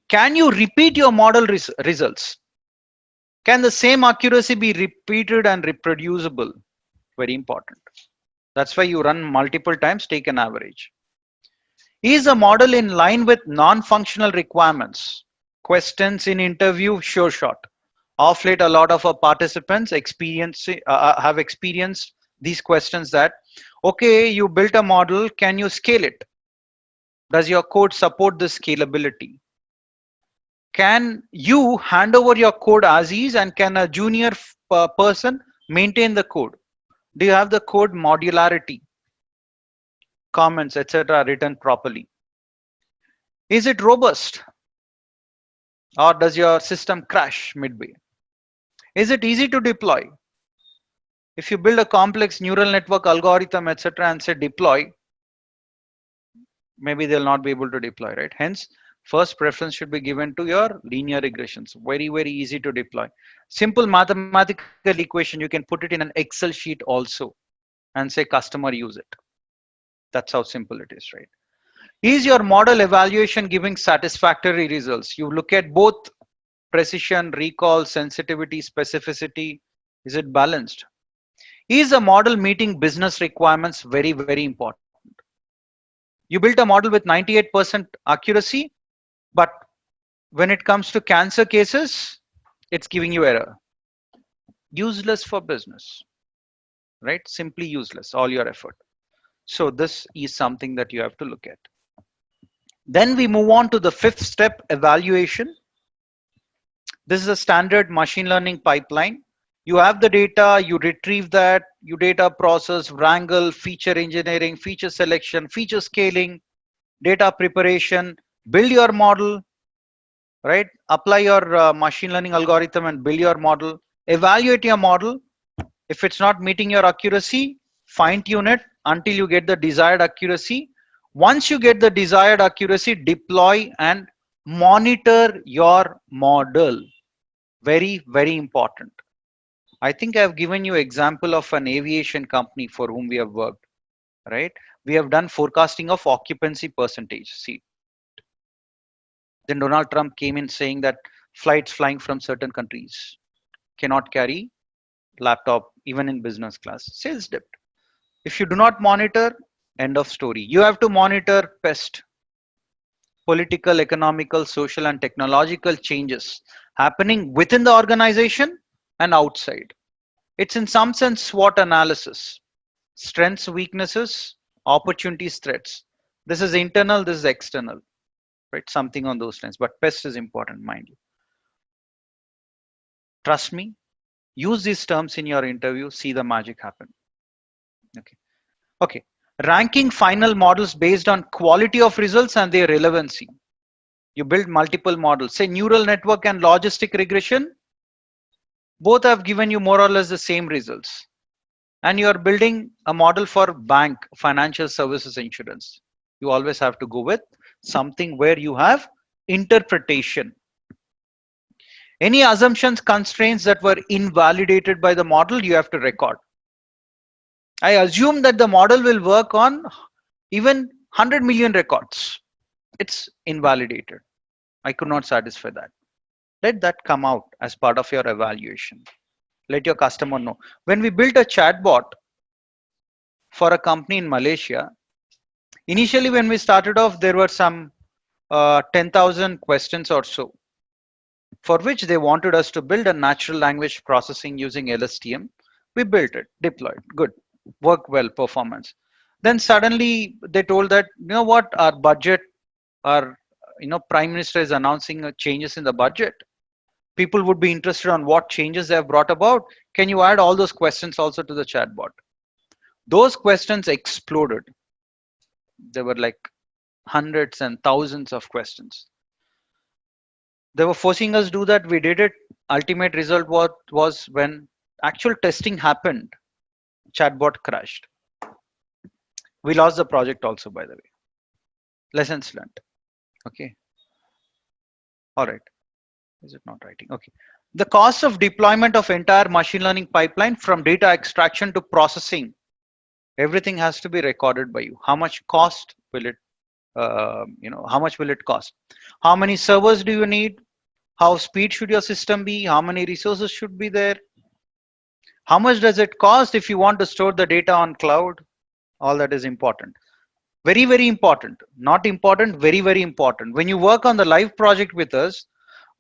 Can you repeat your model results? Can the same accuracy be repeated and reproducible? Very important. That's why you run multiple times, take an average. Is a model in line with non-functional requirements? Questions in interview, sure shot. Off late, a lot of our participants have experienced these questions that, okay, you built a model, can you scale it? Does your code support the scalability? Can you hand over your code as is, and can a junior person maintain the code? Do you have the code modularity, comments, etc. written properly? Is it robust, or does your system crash midway? Is it easy to deploy? If you build a complex neural network algorithm, etc., and say deploy, maybe they'll not be able to deploy, right? Hence, first preference should be given to your linear regressions. Very, very easy to deploy. Simple mathematical equation, you can put it in an Excel sheet also and say customer use it. That's how simple it is, right? Is your model evaluation giving satisfactory results? You look at both precision, recall, sensitivity, specificity. Is it balanced? Is the model meeting business requirements? Very, very important. You built a model with 98% accuracy, but when it comes to cancer cases, it's giving you error. Useless for business, right? Simply useless, all your effort. So this is something that you have to look at. Then we move on to the fifth step, evaluation. This is a standard machine learning pipeline. You have the data, you retrieve that, you data process, wrangle, feature engineering, feature selection, feature scaling, data preparation, build your model, right? Apply your machine learning algorithm and build your model, evaluate your model. If it's not meeting your accuracy, fine tune it until you get the desired accuracy. Once you get the desired accuracy, deploy and monitor your model. Very, very important. I think I've given you example of an aviation company for whom we have worked, right? We have done forecasting of occupancy percentage. See, then Donald Trump came in saying that flights flying from certain countries cannot carry laptop even in business class. Sales dipped. If you do not monitor, end of story. You have to monitor pest, political, economical, social, and technological changes happening within the organization and outside. It's in some sense SWOT analysis, strengths, weaknesses, opportunities, threats. This is internal, this is external, right? Something on those lines. But pest is important, mind you. Trust me, use these terms in your interview, see the magic happen. Okay. Okay. Ranking final models based on quality of results and their relevancy. You build multiple models, say neural network and logistic regression. Both have given you more or less the same results. And you are building a model for bank, financial services, insurance. You always have to go with something where you have interpretation. Any assumptions, constraints that were invalidated by the model, you have to record. I assume that the model will work on even 100 million records. It's invalidated. I could not satisfy that. Let that come out as part of your evaluation. Let your customer know. When we built a chatbot for a company in Malaysia, initially when we started off, there were some 10,000 questions or so, for which they wanted us to build a natural language processing using LSTM. We built it, deployed, good, worked well, performance. Then suddenly they told that, you know what, our budget, our Prime Minister is announcing changes in the budget. People would be interested on what changes they have brought about. Can you add all those questions also to the chatbot? Those questions exploded. There were like hundreds and thousands of questions. They were forcing us to do that. We did it. Ultimate result was when actual testing happened, chatbot crashed. We lost the project also, by the way. Lessons learned. Okay. All right. Is it not writing? Okay. The cost of deployment of entire machine learning pipeline from data extraction to processing, everything has to be recorded by you. How much cost will it, how much will it cost? How many servers do you need? How speed should your system be? How many resources should be there? How much does it cost if you want to store the data on cloud? All that is important. Very, very important. Not important, very, very important. When you work on the live project with us,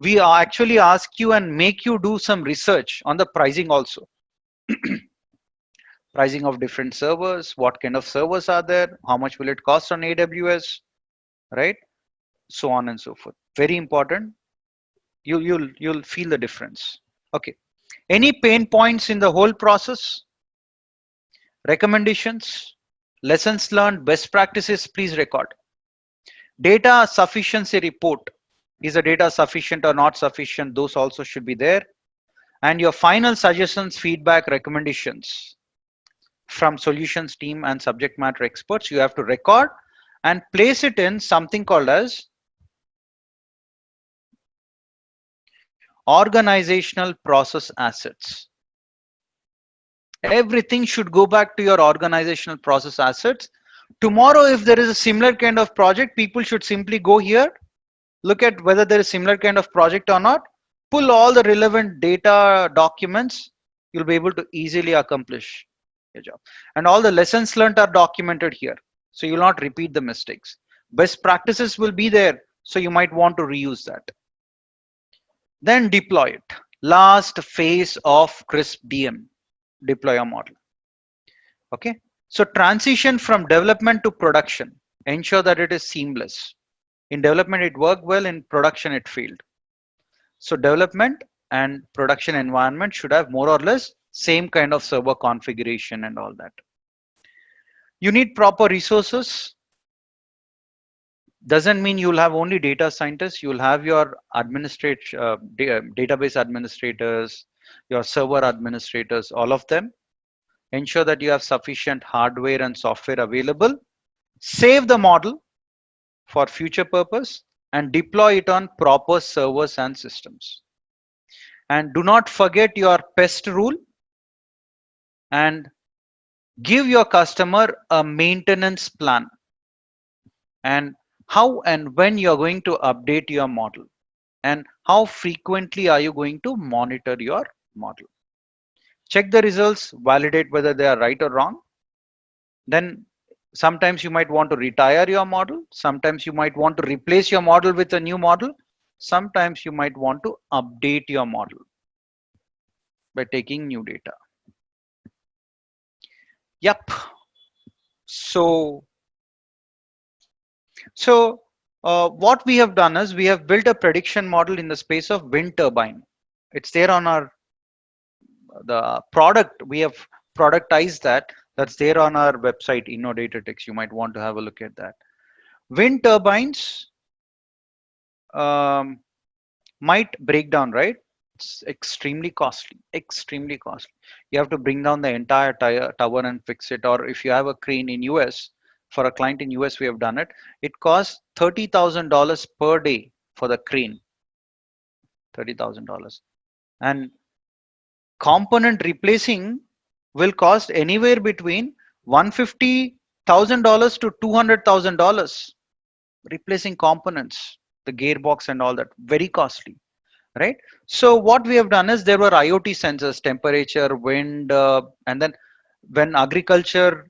we actually ask you and make you do some research on the pricing also. Pricing of different servers, what kind of servers are there, how much will it cost on AWS, right? So on and so forth. Very important. You'll feel the difference. Okay. Any pain points in the whole process? Recommendations, lessons learned, best practices, please record. Data sufficiency report. Is the data sufficient or not sufficient? Those also should be there. And your final suggestions, feedback, recommendations from solutions team and subject matter experts, you have to record and place it in something called as organizational process assets. Everything should go back to your organizational process assets. Tomorrow, if there is a similar kind of project, people should simply go here, look at whether there is similar kind of project or not, pull all the relevant data documents, you'll be able to easily accomplish your job. And all the lessons learned are documented here, so you'll not repeat the mistakes. Best practices will be there, so you might want to reuse that. Then deploy it. Last phase of CRISP DM, deploy a model. Okay, so transition from development to production, ensure that it is seamless. In development it worked well, in production it failed. So development and production environment should have more or less same kind of server configuration and all that. You need proper resources. Doesn't mean you'll have only data scientists. You'll have your database administrators, your server administrators, all of them. Ensure that you have sufficient hardware and software available. Save the model for future purpose and deploy it on proper servers and systems. And do not forget your pest rule, and give your customer a maintenance plan and how and when you're going to update your model and how frequently are you going to monitor your model. Check the results, validate whether they are right or wrong. Then sometimes you might want to retire your model. Sometimes you might want to replace your model with a new model. Sometimes you might want to update your model by taking new data. Yep. So what we have done is we have built a prediction model in the space of wind turbine. It's there on our the product. We have productized that. That's there on our website, InnoDataTex. You might want to have a look at that. Wind turbines might break down, right? It's extremely costly, extremely costly. You have to bring down the entire tower and fix it. Or if you have a crane in US, for a client in US, we have done it. It costs $30,000 per day for the crane. $30,000. And component replacing will cost anywhere between $150,000 to $200,000. Replacing components, the gearbox and all that, very costly, right? So what we have done is there were IoT sensors, temperature, wind, and then when agriculture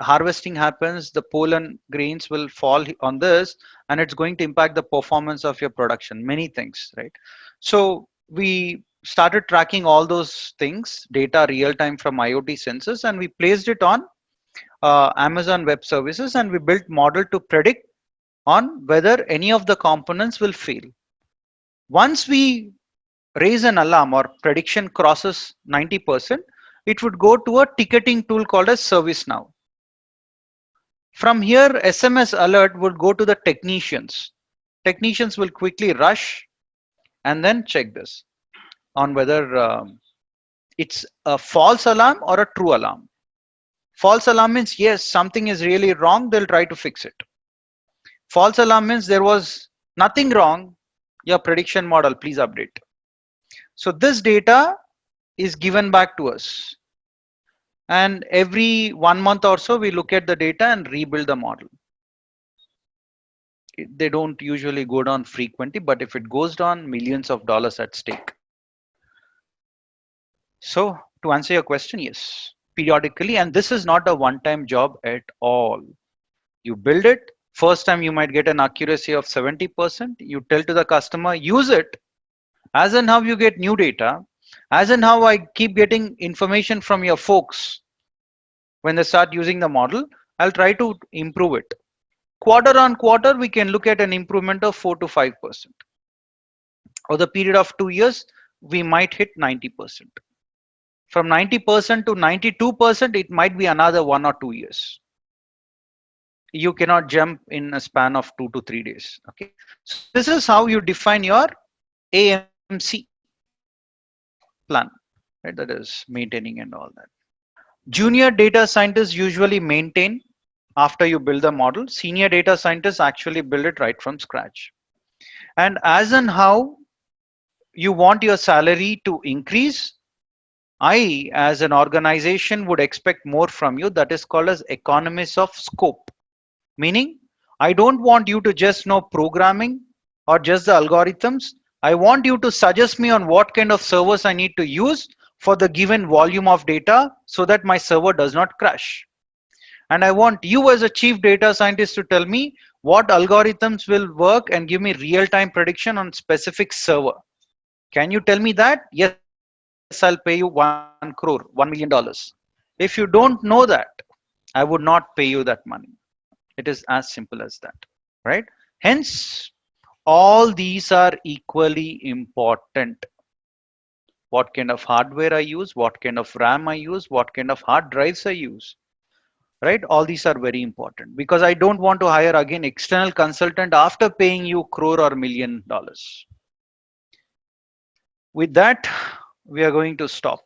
harvesting happens, the pollen grains will fall on this and it's going to impact the performance of your production, many things, right? So we started tracking all those things, data real time from IoT sensors, and we placed it on Amazon Web Services, and we built model to predict on whether any of the components will fail. Once we raise an alarm or prediction crosses 90%, it would go to a ticketing tool called as ServiceNow. From here, SMS alert would go to the technicians. Technicians will quickly rush and then check this on whether it's a false alarm or a true alarm. False alarm means yes, something is really wrong, they'll try to fix it. False alarm means there was nothing wrong, your prediction model, please update. So this data is given back to us. And every 1 month or so, we look at the data and rebuild the model. They don't usually go down frequently, but if it goes down, millions of dollars at stake. So to answer your question, yes, periodically, and this is not a one-time job at all. You build it, first time you might get an accuracy of 70%. You tell to the customer, use it. As and how you get new data, as and how I keep getting information from your folks when they start using the model, I'll try to improve it. Quarter on quarter, we can look at an improvement of 4 to 5%. Over the period of 2 years, we might hit 90%. From 90% to 92%, it might be another 1 or 2 years. You cannot jump in a span of 2 to 3 days. Okay, so this is how you define your AMC plan, right? That is maintaining and all that. Junior data scientists usually maintain after you build the model. Senior data scientists actually build it right from scratch. And as and how you want your salary to increase, I, as an organization, would expect more from you. That is called as economies of scope. Meaning, I don't want you to just know programming or just the algorithms. I want you to suggest me on what kind of servers I need to use for the given volume of data so that my server does not crash. And I want you as a chief data scientist to tell me what algorithms will work and give me real-time prediction on specific server. Can you tell me that? Yes, I'll pay you 1 crore, $1 million. If you don't know that, I would not pay you that money. It is as simple as that, right? Hence, all these are equally important. What kind of hardware I use, what kind of RAM I use, what kind of hard drives I use, right? All these are very important because I don't want to hire again external consultant after paying you crore or $1 million. With that, we are going to stop.